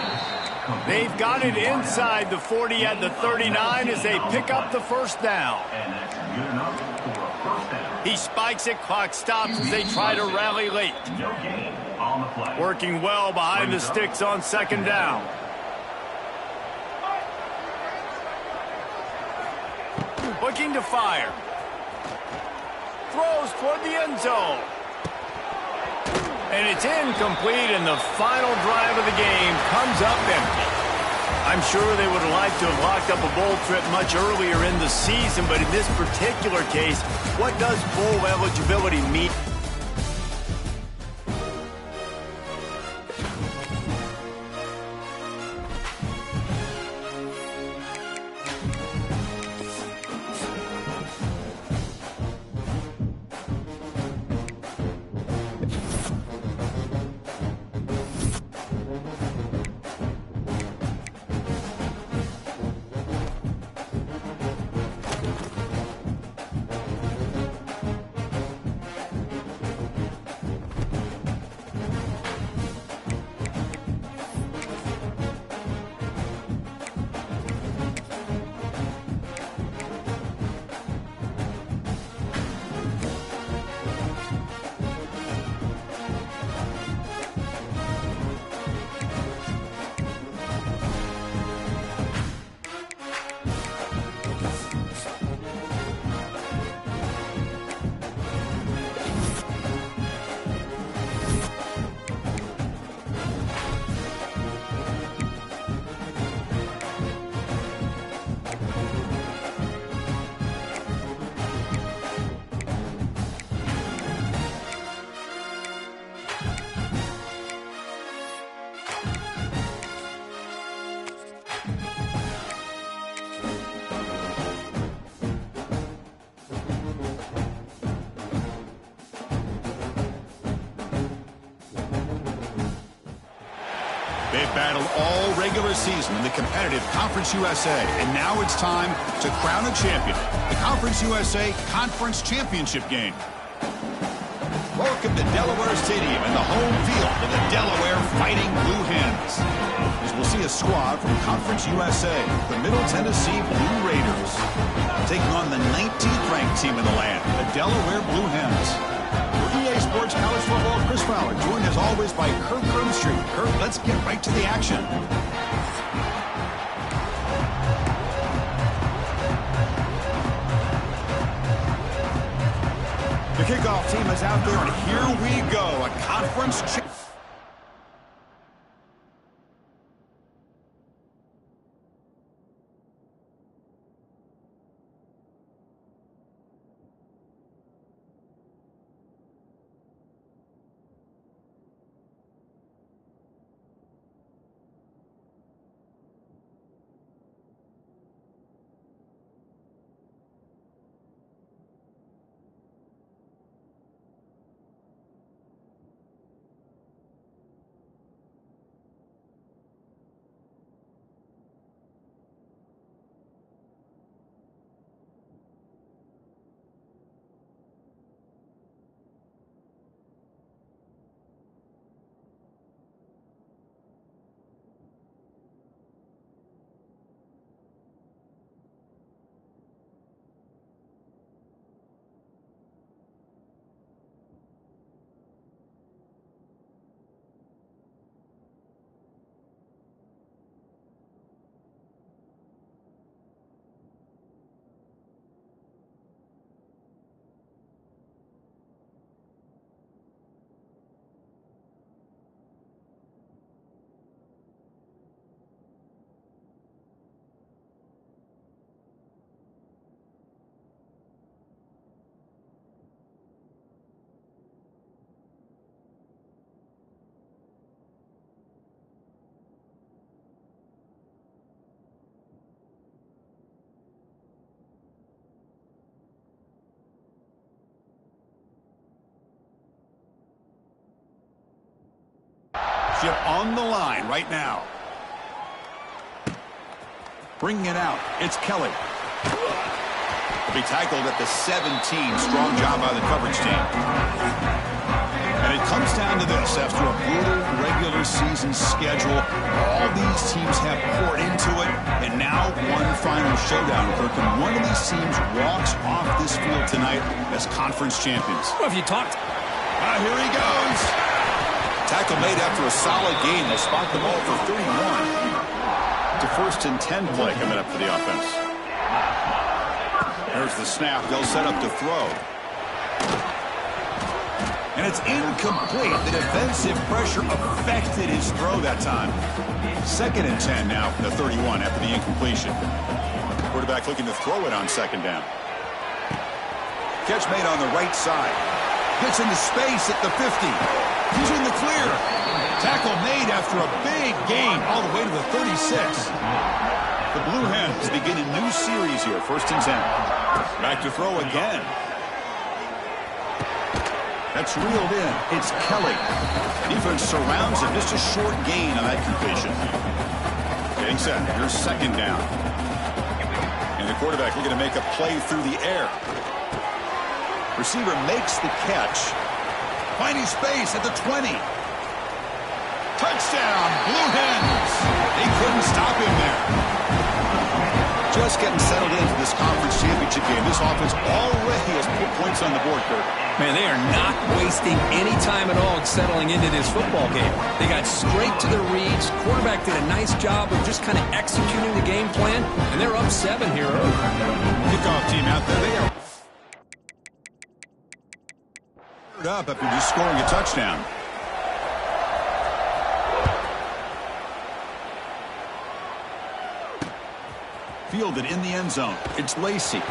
They've got it inside the 40 at the 39 as they pick up the 1st down. And that's good enough for a 1st down. He spikes it, clock stops as they try to rally late. No gain on the play. Working well behind the sticks on 2nd down. Looking to fire. Throws toward the end zone. And it's incomplete, and the final drive of the game comes up empty. I'm sure they would have liked to have locked up a bowl trip much earlier in the season, but in this particular case, what does bowl eligibility mean? They've battled all regular season in the competitive Conference USA, and now it's time to crown a champion. The Conference USA Conference Championship game. Welcome to Delaware Stadium and the home field of the Delaware Fighting Blue Hens. As we'll see a squad from Conference USA, the Middle Tennessee Blue Raiders, taking on the 19th ranked team in the land, the Delaware Blue Hens. For EA Sports College Football, Chris Fowler, joined as always by Kirk Street. Kirk, let's get right to the action. The kickoff team is out there, and here we go, a conference championship. championship on the line right now. Bringing it out, it's Kelly. Will be tackled at the 17. Strong job by the coverage team. And it comes down to this. After a brutal regular season schedule, all these teams have poured into it, and now one final showdown. Kirk, and one of these teams walks off this field tonight as conference champions. Well, if you talked... Here he goes. Tackle made after a solid gain. They spot the ball for 31. It's a 1st and 10 play coming up for the offense. There's the snap. They'll set up to throw. And it's incomplete. The defensive pressure affected his throw that time. 2nd and 10 now from the 31 after the incompletion. Quarterback looking to throw it on 2nd down. Catch made on the right side. Gets into space at the 50. He's in the clear. Tackle made after a big gain all the way to the 36. The Blue Hens begin a new series here. 1st and 10. Back to throw again. That's reeled in. It's Kelly. Defense surrounds him. Just a short gain on that completion. Getting set. Here's 2nd down. And the quarterback looking to make a play through the air. Receiver makes the catch. Finding space at the 20. Touchdown, Blue Hens. They couldn't stop him there. Just getting settled into this conference championship game. This offense already has put points on the board, Kirk. Man, they are not wasting any time at all settling into this football game. They got straight to the reads. Quarterback did a nice job of just kind of executing the game plan, and they're up 7 here early. Kickoff team out there. They are up after just scoring a touchdown. Fielded in the end zone. It's Lacey.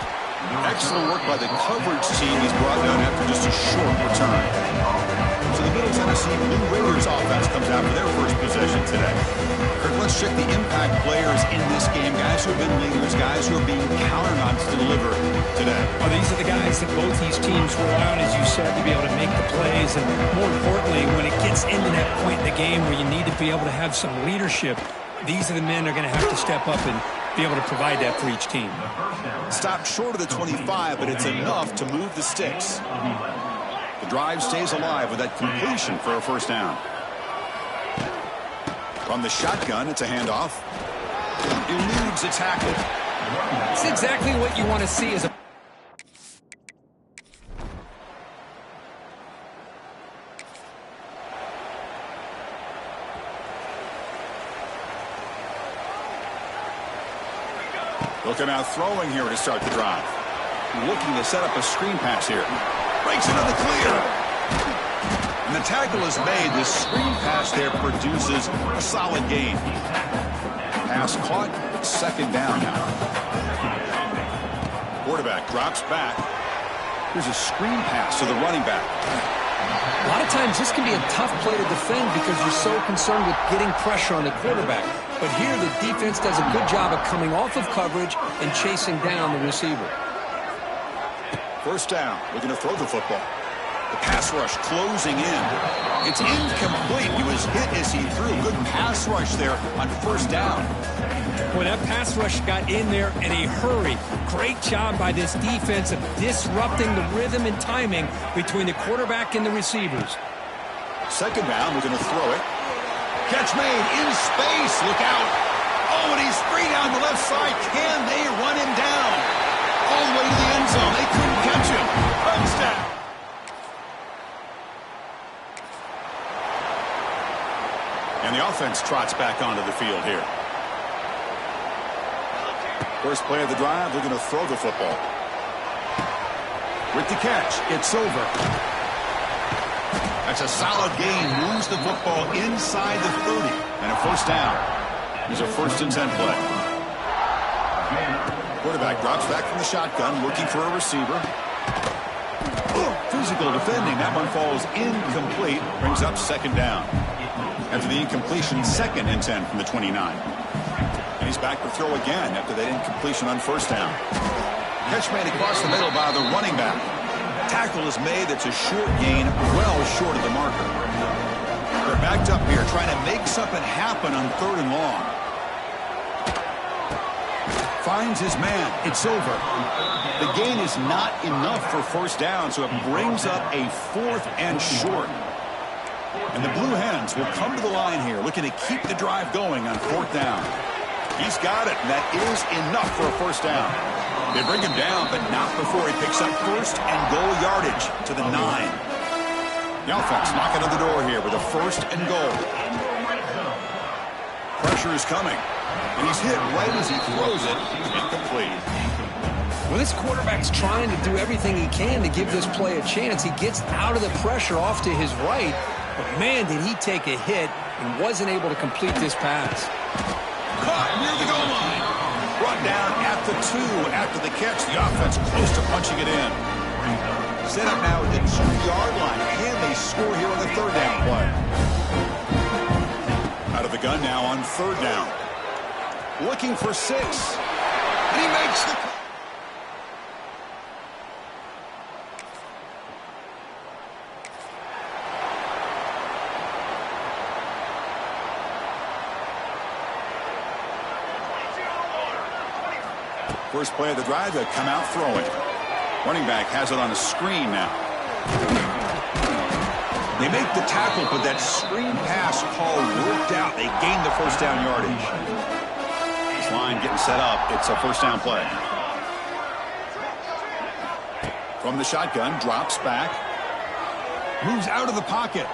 Excellent work by the coverage team. He's brought down after just a short return. So the Middle Tennessee Blue Raiders offense comes out for their first possession today. Kirk, let's check the impact players in this game. Guys who have been leaders, guys who are being counted on to deliver today. Well, these are the guys that both these teams rely on, as you said, to be able to make the plays. And more importantly, when it gets into that point in the game where you need to be able to have some leadership, these are the men that are going to have to step up and be able to provide that for each team. Stopped short of the 25, but it's enough to move the sticks. The drive stays alive with that completion for a 1st down. From the shotgun, it's a handoff. Eludes a tackle. It's exactly what you want to see as a... Looking out throwing here to start the drive. Looking to set up a screen pass here. Breaks into the clear. And the tackle is made. This screen pass there produces a solid gain. Pass caught. 2nd down now. Quarterback drops back. Here's a screen pass to the running back. A lot of times this can be a tough play to defend because you're so concerned with getting pressure on the quarterback. But here the defense does a good job of coming off of coverage and chasing down the receiver. 1st down. Looking to throw the football. The pass rush closing in. It's incomplete. He was hit as he threw. Good pass rush there on 1st down. Boy, that pass rush got in there in a hurry. Great job by this defense of disrupting the rhythm and timing between the quarterback and the receivers. 2nd down. Looking to throw it. Catch made in space. Look out. Oh, and he's free down the left side. Can they run him down? All the way to the end zone. They couldn't catch him. Touchdown. And the offense trots back onto the field here. First play of the drive, they're going to throw the football. With the catch, it's over. That's a solid gain. Moves the football inside the 30. And a 1st down. Here's a 1st and 10 play. Quarterback drops back from the shotgun, looking for a receiver. Physical defending. That one falls incomplete. Brings up 2nd down. After the incompletion, 2nd and 10 from the 29. And he's back to throw again after that incompletion on 1st down. Catch made across the middle by the running back. Tackle is made. That's a short gain, well short of the marker. They're backed up here, trying to make something happen on 3rd and long. Finds his man. It's over. The gain is not enough for 1st down, so it brings up a 4th and short. And the Blue Hens will come to the line here, looking to keep the drive going on 4th down. He's got it, and that is enough for a 1st down. They bring him down, but not before he picks up 1st and goal yardage to the 9. The offense knocking on the door here with a 1st and goal. Pressure is coming, and he's hit right as he throws it. Incomplete. Well, this quarterback's trying to do everything he can to give this play a chance. He gets out of the pressure off to his right, but man, did he take a hit and wasn't able to complete this pass. Caught near the goal line. Brought down at the 2 after the catch. The offense close to punching it in. Set up now at the 2-yard line, and they score here on the 3rd down play. Out of the gun now on 3rd down. Looking for 6. And he makes the... First play of the drive, they come out throwing. Running back has it on a screen now. They make the tackle, but that screen pass call worked out. They gained the 1st down yardage. This line getting set up. It's a 1st down play. From the shotgun, drops back. Moves out of the pocket.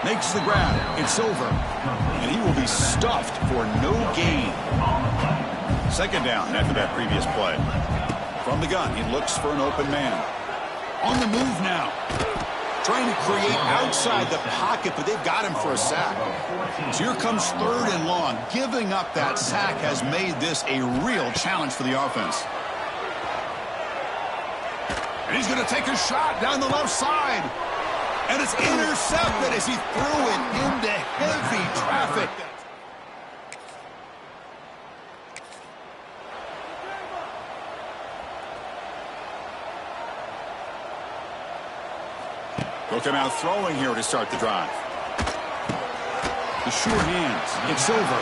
Makes the grab. It's over. And he will be stuffed for no gain. 2nd down after that previous play. From the gun, he looks for an open man. On the move now. Trying to create outside the pocket, but they've got him for a sack. So here comes 3rd and long. Giving up that sack has made this a real challenge for the offense. And he's going to take a shot down the left side. And it's intercepted as he threw it into heavy traffic. They'll come out throwing here to start the drive. The sure hands. It's over.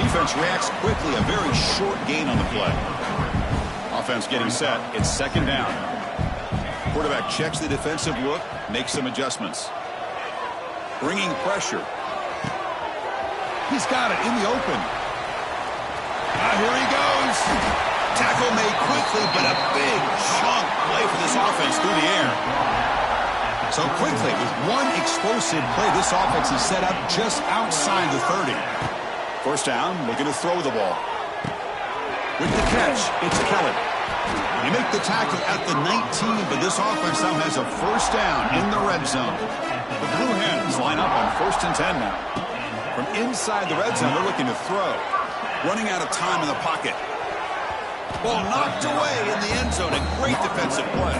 Defense reacts quickly. A very short gain on the play. Offense getting set. It's 2nd down. Quarterback checks the defensive look, makes some adjustments. Bringing pressure. He's got it in the open. Here he goes. Tackle made quickly, but a big chunk play for this offense through the air. So quickly, with one explosive play, this offense is set up just outside the 30. 1st down, looking to throw the ball. With the catch, it's Kelly. They make the tackle at the 19, but this offense now has a 1st down in the red zone. The Blue Hens line up on 1st and 10 now. From inside the red zone, they're looking to throw. Running out of time in the pocket. Ball knocked away in the end zone. A great defensive play.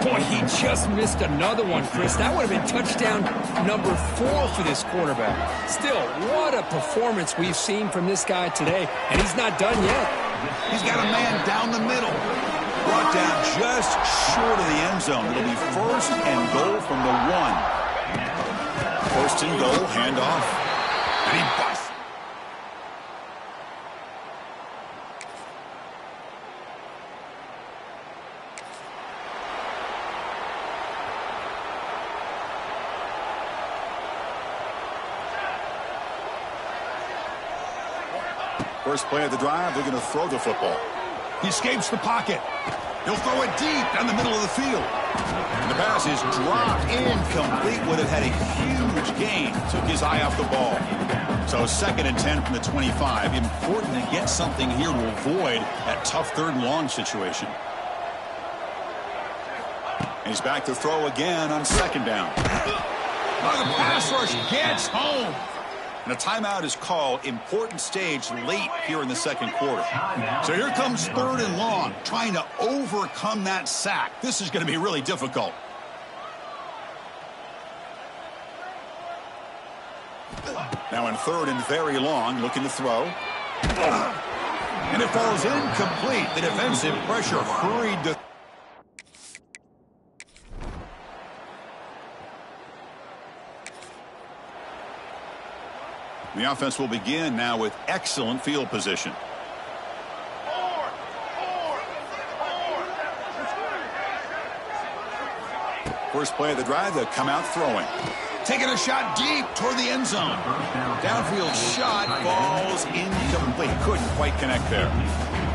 Boy, he just missed another one, Chris. That would have been touchdown number 4 for this quarterback. Still, what a performance we've seen from this guy today, and he's not done yet. He's got a man down the middle. Brought down just short of the end zone. It'll be 1st and goal from the 1. 1st and goal, handoff. And he busts. First play of the drive, they're going to throw the football. He escapes the pocket. He'll throw it deep down the middle of the field. And the pass is dropped incomplete. Would have had a huge gain. Took his eye off the ball. So 2nd and 10 from the 25. Important to get something here to avoid that tough 3rd and long situation. And he's back to throw again on 2nd down. The pass rush gets home. And a timeout is called. Important stage late here in the 2nd quarter. So here comes 3rd and long, trying to overcome that sack. This is going to be really difficult. Now in 3rd and very long, looking to throw. And it falls incomplete. The defensive pressure hurried to... The offense will begin now with excellent field position. First play of the drive, they'll come out throwing. Taking a shot deep toward the end zone. Downfield shot falls incomplete. Couldn't quite connect there.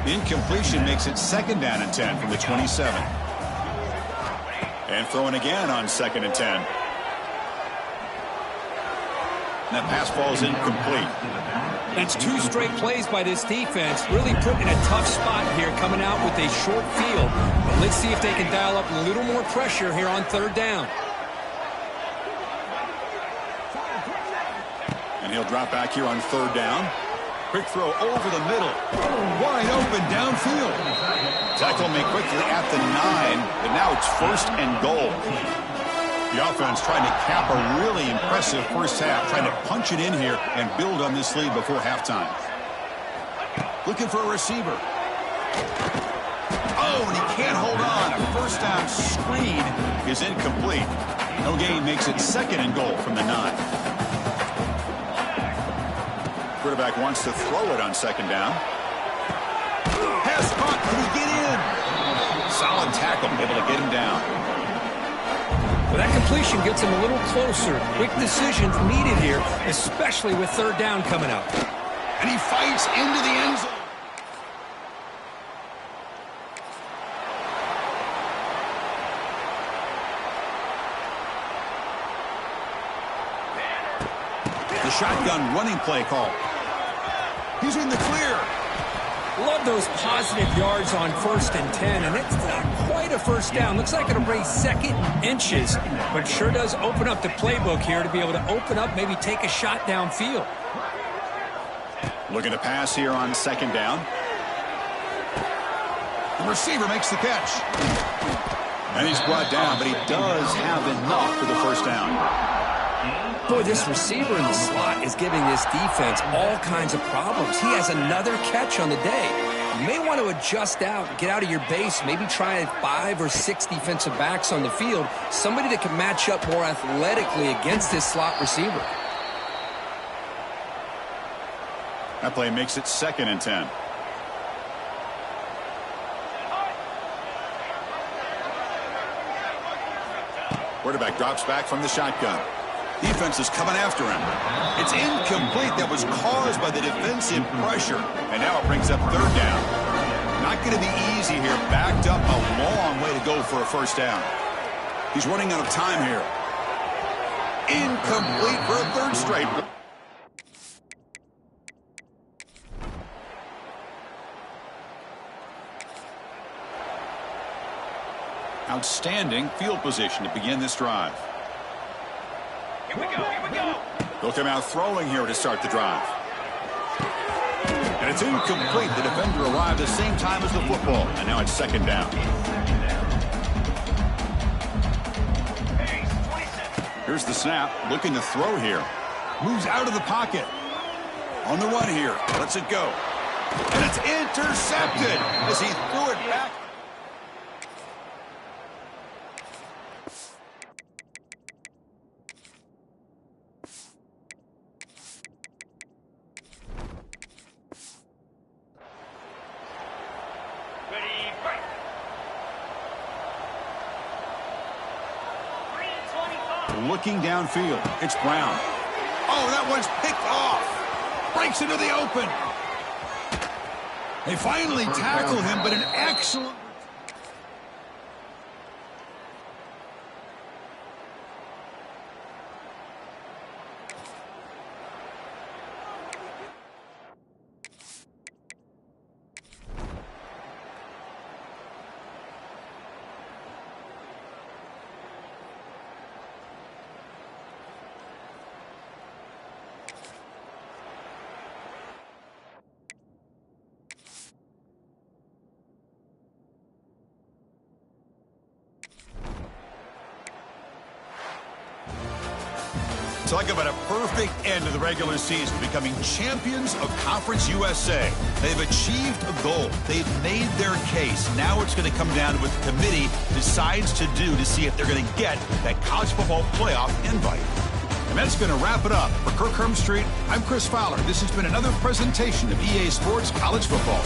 The incompletion makes it 2nd down and 10 from the 27. And throwing again on 2nd and 10. And that pass falls incomplete. That's 2 straight plays by this defense. Really put in a tough spot here, coming out with a short field. But let's see if they can dial up a little more pressure here on 3rd down. And he'll drop back here on 3rd down. Quick throw over the middle. Wide open downfield. Tackle made quickly at the 9, but now it's 1st and goal. The offense trying to cap a really impressive first half, trying to punch it in here and build on this lead before halftime. Looking for a receiver. Oh, and he can't hold on. A 1st down screen is incomplete. No gain makes it 2nd and goal from the 9. Quarterback wants to throw it on 2nd down. Pass caught. Can he get in? Solid tackle, able to get him down. Well, that completion gets him a little closer. Quick decisions needed here, especially with 3rd down coming up. And he fights into the end zone. The shotgun running play call. He's in the clear. Love those positive yards on 1st and 10, and it's not quite a 1st down. Looks like it'll bring 2nd inches, but sure does open up the playbook here to be able to open up, maybe take a shot downfield. Looking to pass here on 2nd down. The receiver makes the catch. And he's brought down, but he does have enough for the 1st down. Boy, this receiver in the slot is giving this defense all kinds of problems. He has another catch on the day. You may want to adjust out, get out of your base, maybe try 5 or 6 defensive backs on the field, somebody that can match up more athletically against this slot receiver. That play makes it 2nd and 10. Quarterback drops back from the shotgun. Defense is coming after him. It's incomplete. That was caused by the defensive pressure. And now it brings up 3rd down. Not going to be easy here. Backed up a long way to go for a 1st down. He's running out of time here. Incomplete for a 3rd straight. Outstanding field position to begin this drive. Here we go, here we go. They'll come out throwing here to start the drive. And it's incomplete. The defender arrived the same time as the football. And now it's 2nd down. Here's the snap. Looking to throw here. Moves out of the pocket. On the run here. Lets it go. And it's intercepted as he threw it back. Looking downfield. It's Brown. Oh, that one's picked off. Breaks into the open. They finally tackle him, but an excellent... Talk about a perfect end to the regular season, becoming champions of Conference USA. They've achieved a goal. They've made their case. Now it's going to come down to what the committee decides to do to see if they're going to get that college football playoff invite. And that's going to wrap it up. For Kirk Hermstreet, I'm Chris Fowler. This has been another presentation of EA Sports College Football.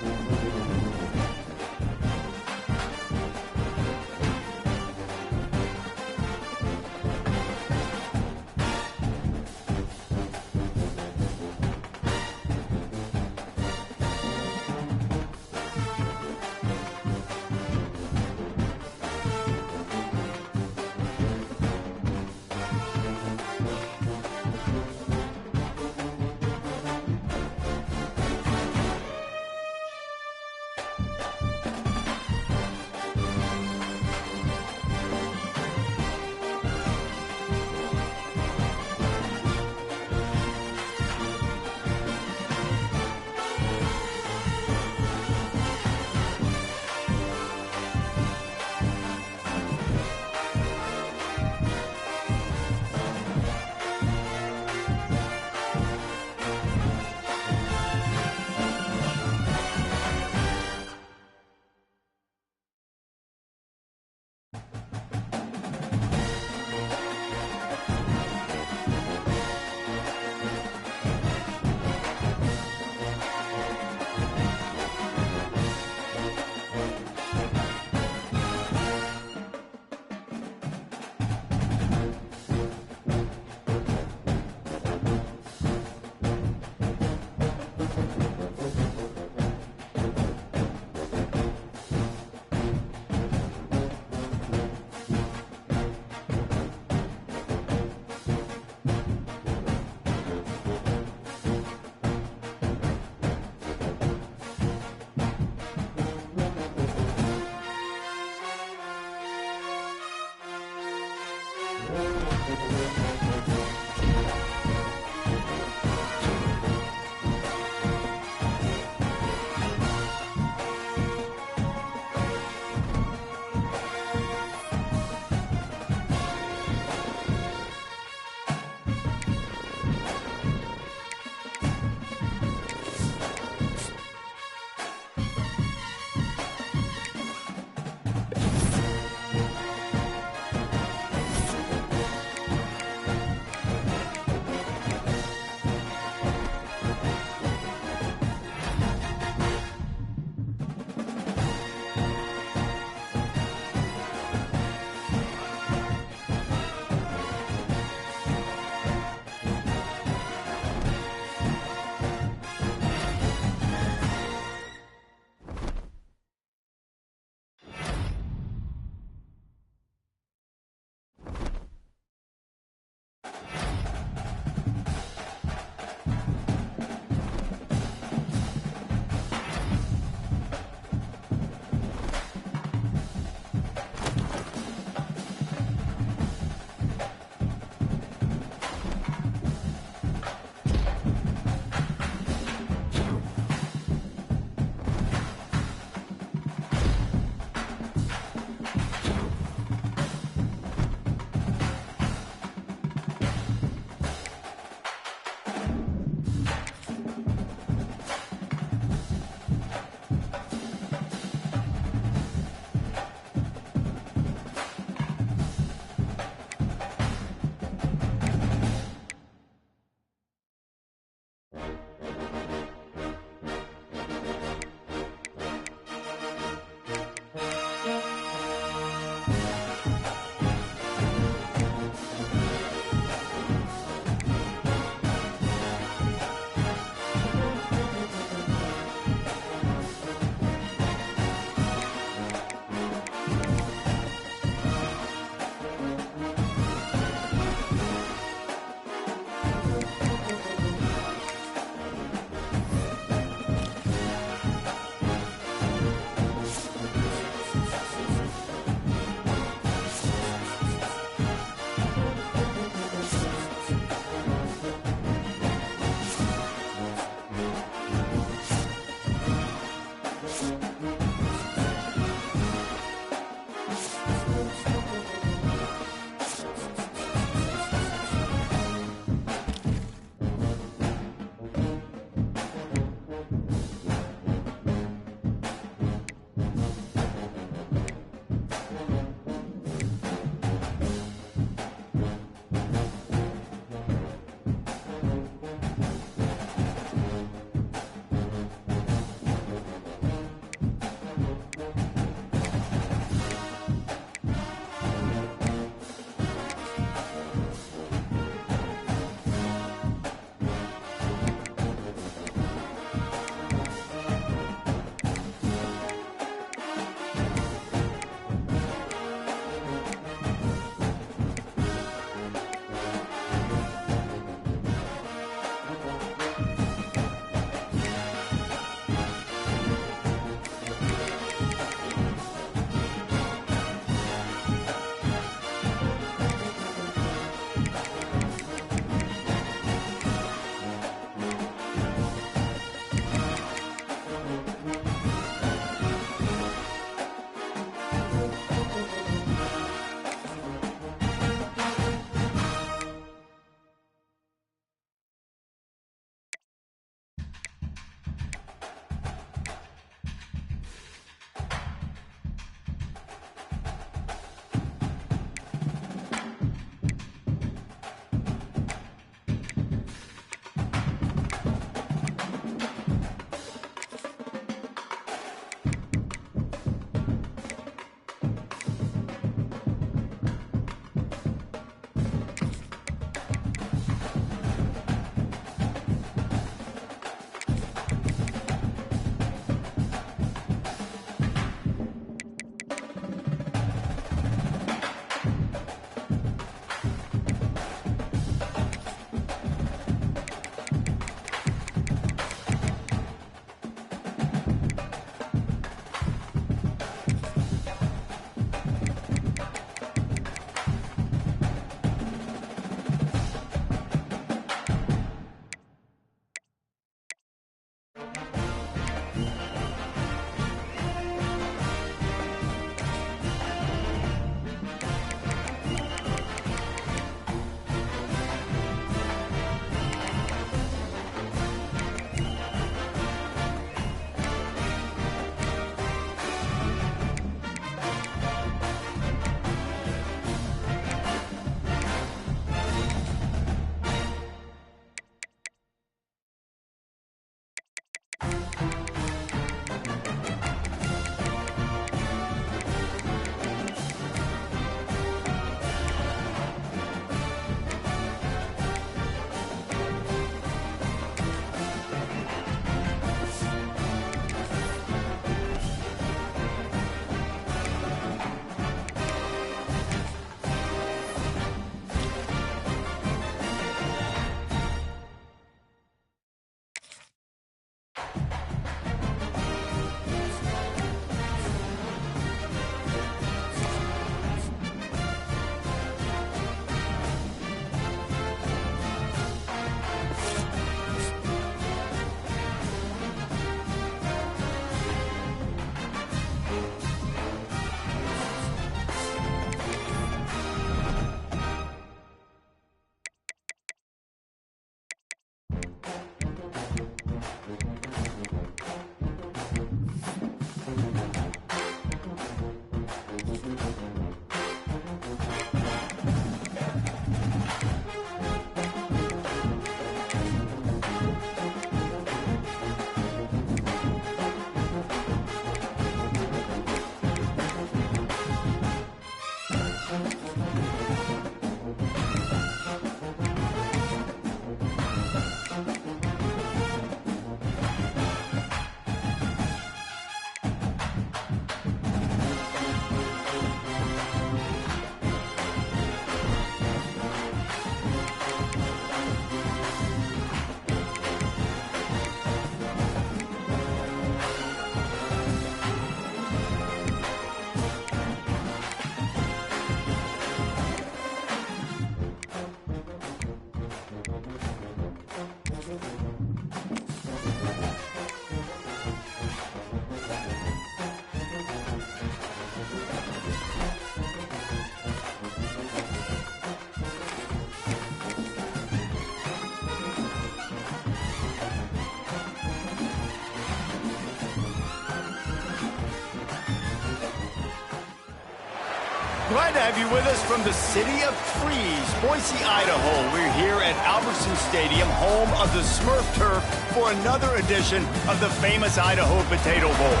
Glad to have you with us from the city of trees, Boise, Idaho. We're here at Albertson Stadium, home of the Smurf Turf, for another edition of the famous Idaho Potato Bowl.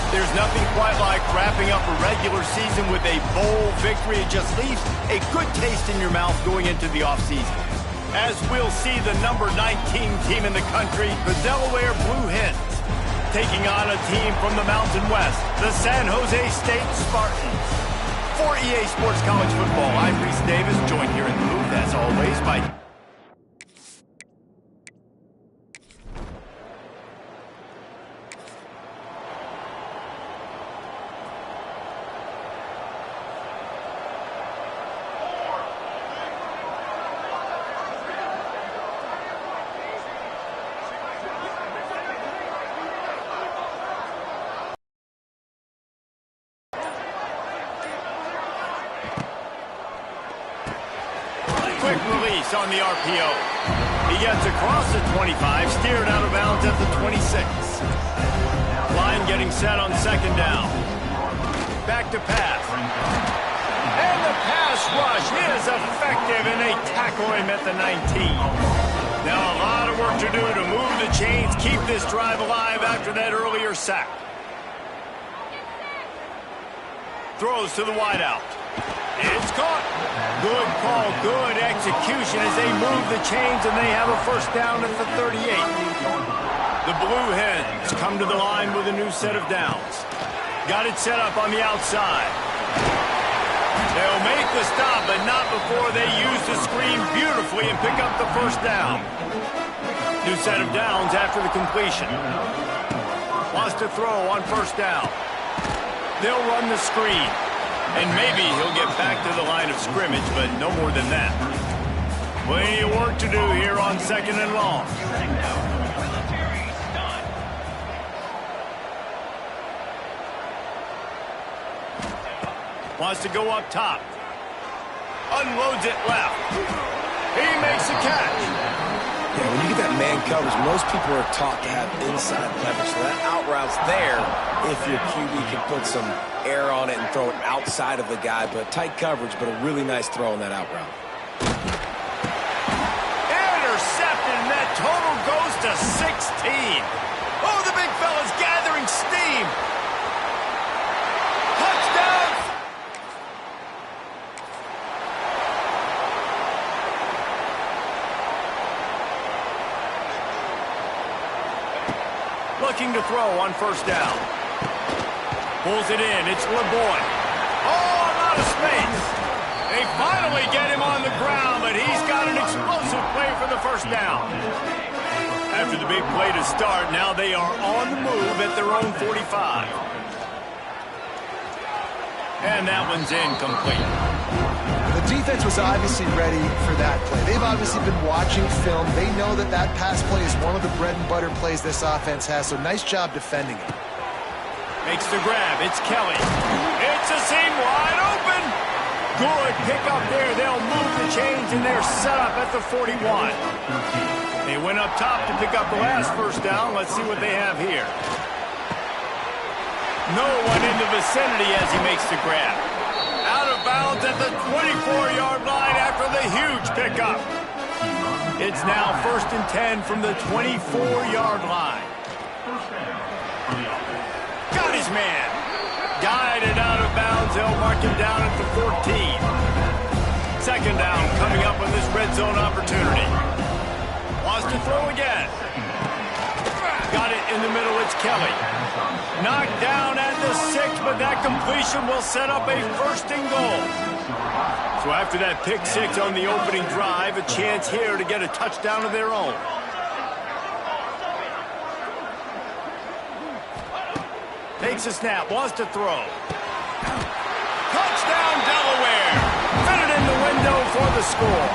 There's nothing quite like wrapping up a regular season with a bowl victory. It just leaves a good taste in your mouth going into the offseason. As we'll see the number 19 team in the country, the Delaware Blue Hens, taking on a team from the Mountain West, the San Jose State Spartans. For EA Sports College Football, I'm Reese Davis, joined here in the booth, as always, by... Quick release on the RPO. He gets across the 25, steered out of bounds at the 26. Line getting set on second down. Back to pass. And the pass rush is effective, and they tackle him at the 19. Now a lot of work to do to move the chains, keep this drive alive after that earlier sack. Throws to the wideout. It's caught. Good call, good execution as they move the chains, and they have a first down at the 38. The Blue Hens come to the line with a new set of downs. Got it set up on the outside. They'll make the stop, but not before they use the screen beautifully and pick up the first down. New set of downs after the completion. Wants to throw on first down. They'll run the screen. And maybe he'll get back to the line of scrimmage, but no more than that. Plenty of work to do here on second and long. Wants to go up top. Unloads it left. He makes a catch. Yeah, when you get that man coverage, most people are taught to have inside leverage. So that out route's there if your QB can put some air on it and throw it outside of the guy. But tight coverage, but a really nice throw on that out route. Intercepted, and that total goes to 16. Oh, the big fella's gathering steam. Touchdown! Looking to throw on first down. Pulls it in. It's LeBoy. Oh, a lot of space. They finally get him on the ground, but he's got an explosive play for the first down. After the big play to start, now they are on the move at their own 45. And that one's incomplete. The defense was obviously ready for that play. They've obviously been watching film. They know that that pass play is one of the bread and butter plays this offense has, so nice job defending it. Makes the grab. It's Kelly. It's a seam wide open. Good pick up there. They'll move the chains, and they're set up at the 41. They went up top to pick up the last first down. Let's see what they have here. No one in the vicinity as he makes the grab. Out of bounds at the 24-yard line after the huge pickup. It's now 1st and 10 from the 24-yard line. Got his man. Guided out of bounds. They'll mark him down at the 14. Second down coming up on this red zone opportunity. Wants to throw again. Got it in the middle. It's Kelly. Knocked down at the 6, but that completion will set up a 1st and goal. So after that pick 6 on the opening drive, a chance here to get a touchdown of their own. Takes a snap, wants to throw. Touchdown, Delaware. Fit it in the window for the score.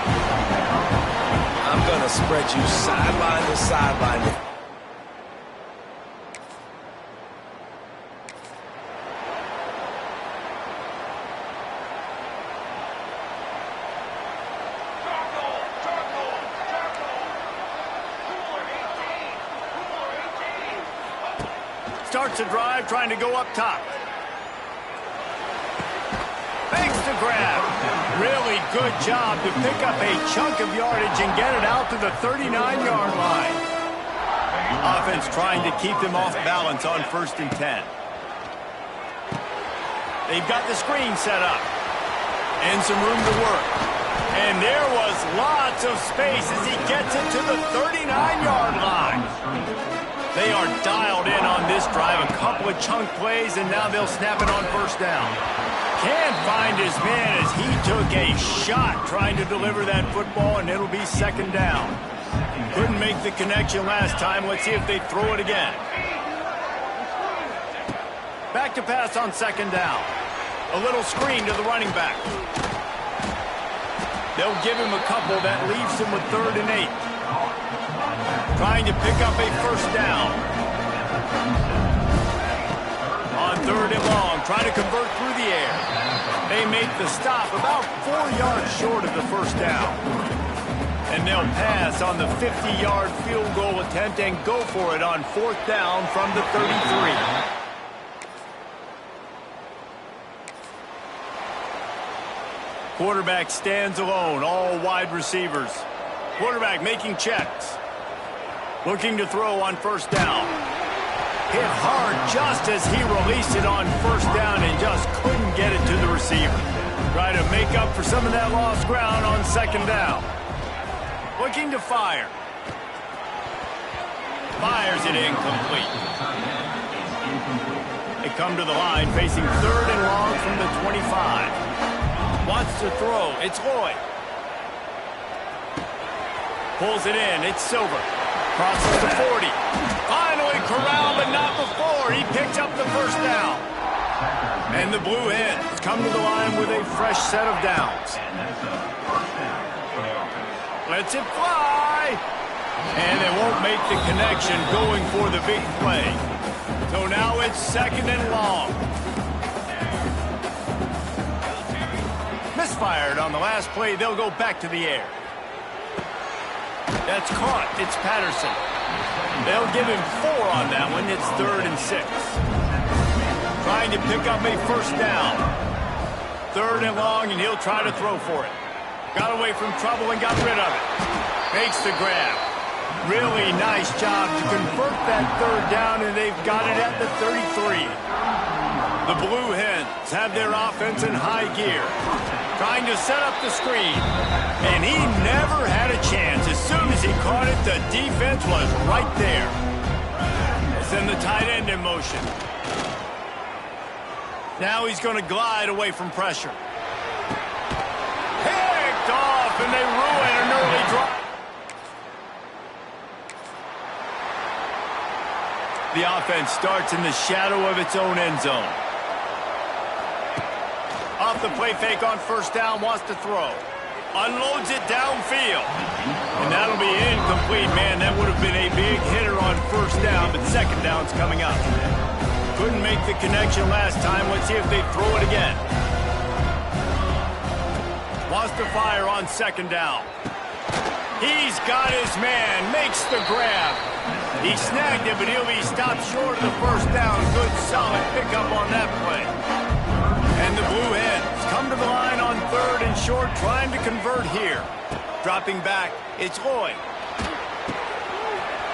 I'm going to spread you sideline to sideline. Starts a drive trying to go up top. Makes the grab. Really good job to pick up a chunk of yardage and get it out to the 39-yard line. Offense trying to keep them off balance on 1st and 10. They've got the screen set up. And some room to work. And there was lots of space as he gets it to the 39-yard line. They are dialed in on this drive. A couple of chunk plays, and now they'll snap it on 1st down. Can't find his man as he took a shot trying to deliver that football, and it'll be 2nd down. Couldn't make the connection last time. Let's see if they throw it again. Back to pass on 2nd down. A little screen to the running back. They'll give him a couple. That leaves him with 3rd and 8. Trying to pick up a 1st down. On 3rd and long, trying to convert through the air. They make the stop about 4 yards short of the 1st down. And they'll pass on the 50-yard field goal attempt and go for it on 4th down from the 33. Quarterback stands alone, all wide receivers. Quarterback making checks. Looking to throw on 1st down. Hit hard just as he released it on 1st down and just couldn't get it to the receiver. Try to make up for some of that lost ground on 2nd down. Looking to fire. Fires it incomplete. They come to the line facing 3rd and long from the 25. Wants to throw. It's Lloyd. Pulls it in. It's Silver. Crosses the 40. Finally corralled, but not before. He picks up the 1st down. And the Blue Hens come to the line with a fresh set of downs. Lets it fly. And they won't make the connection going for the big play. So now it's 2nd and long. Misfired on the last play. They'll go back to the air. That's caught. It's Patterson. They'll give him 4 on that one. It's 3rd and 6. Trying to pick up a 1st down. 3rd and long, and he'll try to throw for it. Got away from trouble and got rid of it. Makes the grab. Really nice job to convert that 3rd down, and they've got it at the 33. The Blue Hens have their offense in high gear. Trying to set up the screen. And he never had a chance. As soon as he caught it, the defense was right there. Send the tight end in motion. Now he's going to glide away from pressure. Picked off, and they ruin an early drive. The offense starts in the shadow of its own end zone. Off the play fake on 1st down, wants to throw. Unloads it downfield. And that'll be incomplete, man. That would have been a big hitter on 1st down, but 2nd down's coming up. Couldn't make the connection last time. Let's see if they throw it again. Wants to fire on 2nd down. He's got his man. Makes the grab. He snagged it, but he'll be stopped short of the 1st down. Good, solid pickup on that play. And the Blue Hens come to the line on 3rd and short, trying to convert here. Dropping back, it's Lloyd.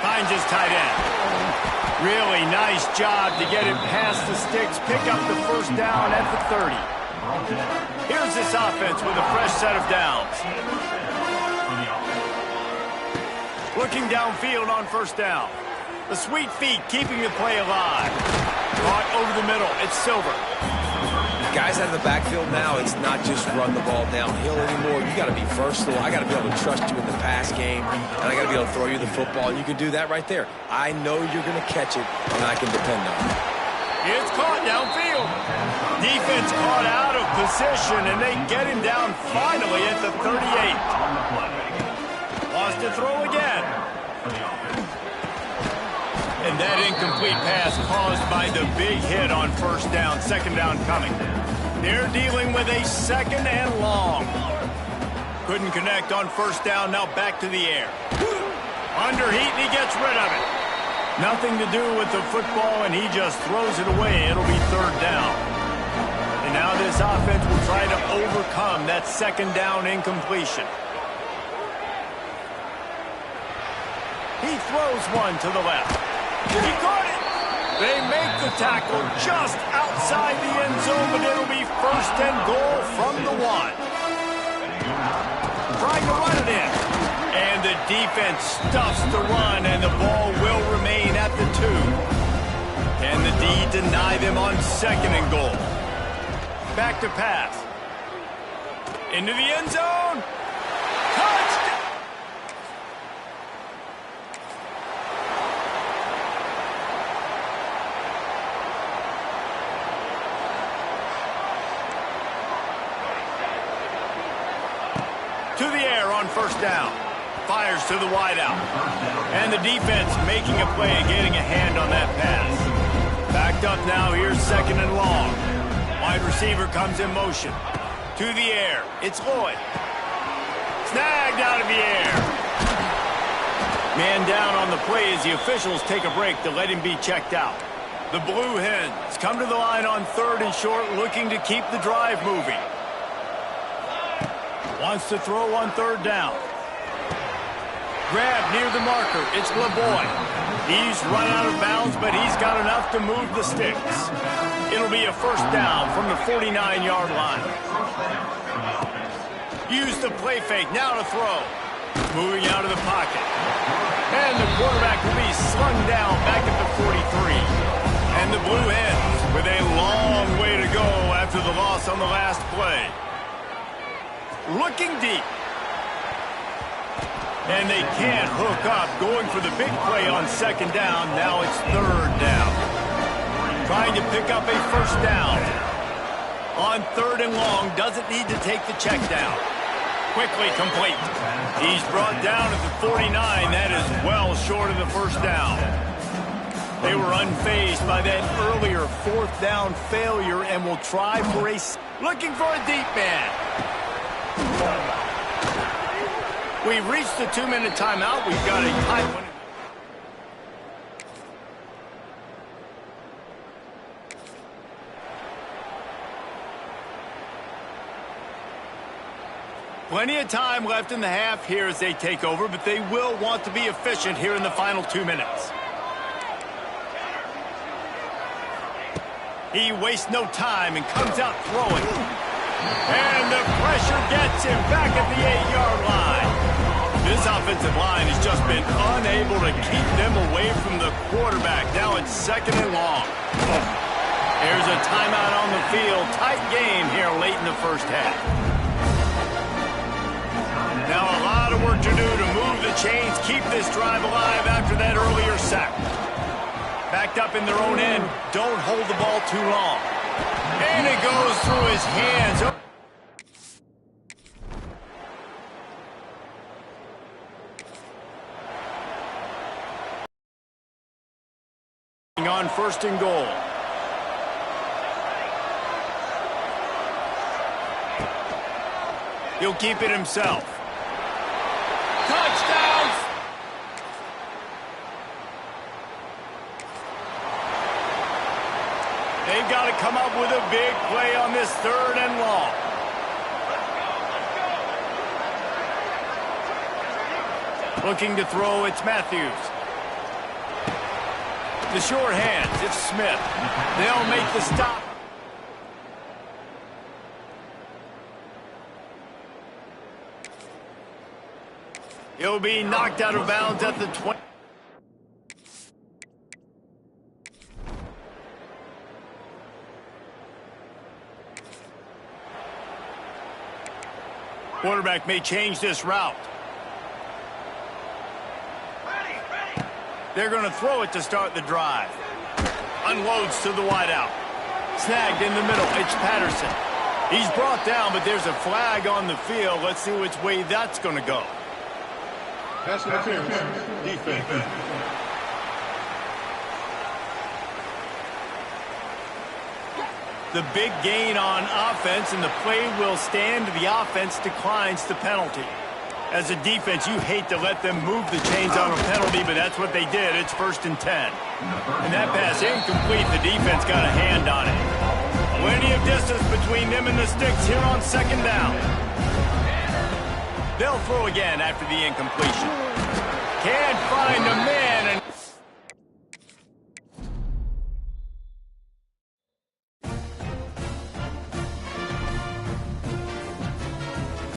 Finds his tight end. Really nice job to get him past the sticks, pick up the 1st down at the 30. Here's this offense with a fresh set of downs. Looking downfield on 1st down. The sweet feet keeping the play alive. Caught over the middle, it's Silver. Guys out of the backfield now, it's not just run the ball downhill anymore. You got to be versatile. I got to be able to trust you in the pass game, and I got to be able to throw you the football, and you can do that right there. I know you're going to catch it, and I can depend on it. It's caught downfield. Defense caught out of position, and they get him down finally at the 38. Wants to throw again. And that incomplete pass caused by the big hit on 1st down. 2nd down coming. They're dealing with a 2nd and long. Couldn't connect on 1st down. Now back to the air. Under heat, and he gets rid of it. Nothing to do with the football, and he just throws it away. It'll be 3rd down. And now this offense will try to overcome that second down incompletion. He throws one to the left. He caught it. They make the tackle just outside the end zone, but it'll be first and goal from the 1. Trying to run it in. And the defense stuffs the run, and the ball will remain at the 2. Can the D deny them on second and goal? Back to pass. Into the end zone. Touchdown! To the air on first down. Fires to the wideout. And the defense making a play and getting a hand on that pass. Backed up now, here's second and long. Wide receiver comes in motion. To the air, it's Lloyd. Snagged out of the air. Man down on the play as the officials take a break to let him be checked out. The Blue Hens come to the line on third and short, looking to keep the drive moving. Wants to throw on third down. Grab near the marker. It's LeBoy. He's run out of bounds, but he's got enough to move the sticks. It'll be a first down from the 49-yard line. Use the play fake. Now to throw. Moving out of the pocket. And the quarterback will be slung down back at the 43. And the Blue Hens with a long way to go after the loss on the last play. Looking deep. And they can't hook up, going for the big play on second down. Now it's third down. Trying to pick up a first down. On third and long, doesn't need to take the check down. Quickly complete. He's brought down at the 49. That is well short of the first down. They were unfazed by that earlier fourth down failure and will try for a... Looking for a deep man. We've reached the 2-minute timeout. We've got a tight one. Plenty of time left in the half here as they take over, but they will want to be efficient here in the final 2 minutes. He wastes no time and comes out throwing. And the pressure gets him back at the 8-yard line. This offensive line has just been unable to keep them away from the quarterback. Now it's second and long. There's a timeout on the field. Tight game here late in the first half. Now a lot of work to do to move the chains, keep this drive alive after that earlier sack. Backed up in their own end. Don't hold the ball too long. And it goes through his hands. On first and goal. He'll keep it himself. Touchdowns! They've got to come up with a big play on this third and long. Looking to throw, it's Matthews. The short hands, it's Smith. They'll make the stop. He'll be knocked out of bounds at the 20. Quarterback may change this route. They're going to throw it to start the drive. Unloads to the wideout. Snagged in the middle. It's Patterson. He's brought down, but there's a flag on the field. Let's see which way that's going to go. Pass interference. Defense. The big gain on offense, and the play will stand. The offense declines the penalty. As a defense, you hate to let them move the chains on a penalty, but that's what they did. It's 1st and 10. And that pass incomplete. The defense got a hand on it. Plenty of distance between them and the sticks here on second down. They'll throw again after the incompletion. Can't find a man. And